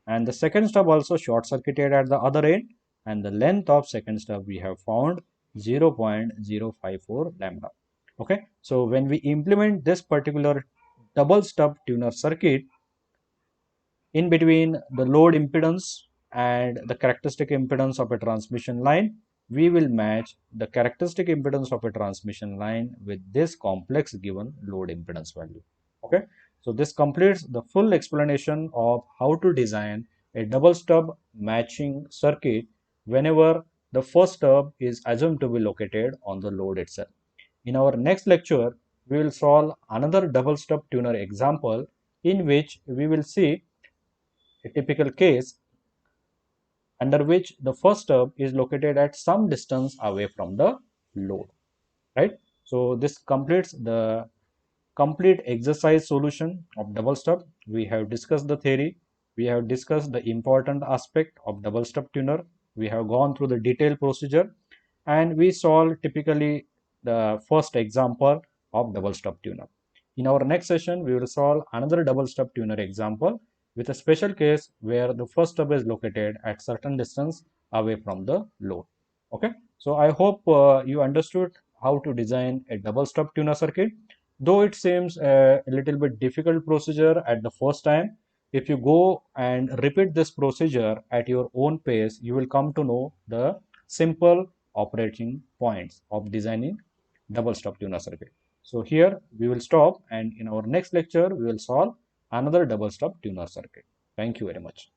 And the second stub also short circuited at the other end, and the length of second stub we have found 0.054 lambda. Okay, so when we implement this particular double stub tuner circuit, in between the load impedance and the characteristic impedance of a transmission line, we will match the characteristic impedance of a transmission line with this complex given load impedance value. Okay, so this completes the full explanation of how to design a double stub matching circuit whenever the first stub is assumed to be located on the load itself. In our next lecture, we will solve another double stub tuner example in which we will see a typical case under which the first stub is located at some distance away from the load, right? So this completes the complete exercise solution of double stub. We have discussed the theory, we have discussed the important aspect of double stub tuner, we have gone through the detailed procedure, and we solve typically the first example of double stub tuner. In our next session, we will solve another double stub tuner example with a special case where the first stub is located at certain distance away from the load. Okay, so I hope you understood how to design a double stub tuner circuit. Though it seems a little bit difficult procedure at the first time, if you go and repeat this procedure at your own pace, you will come to know the simple operating points of designing double stub tuner circuit. So here we will stop, and in our next lecture we will solve another double stub tuner circuit. Thank you very much.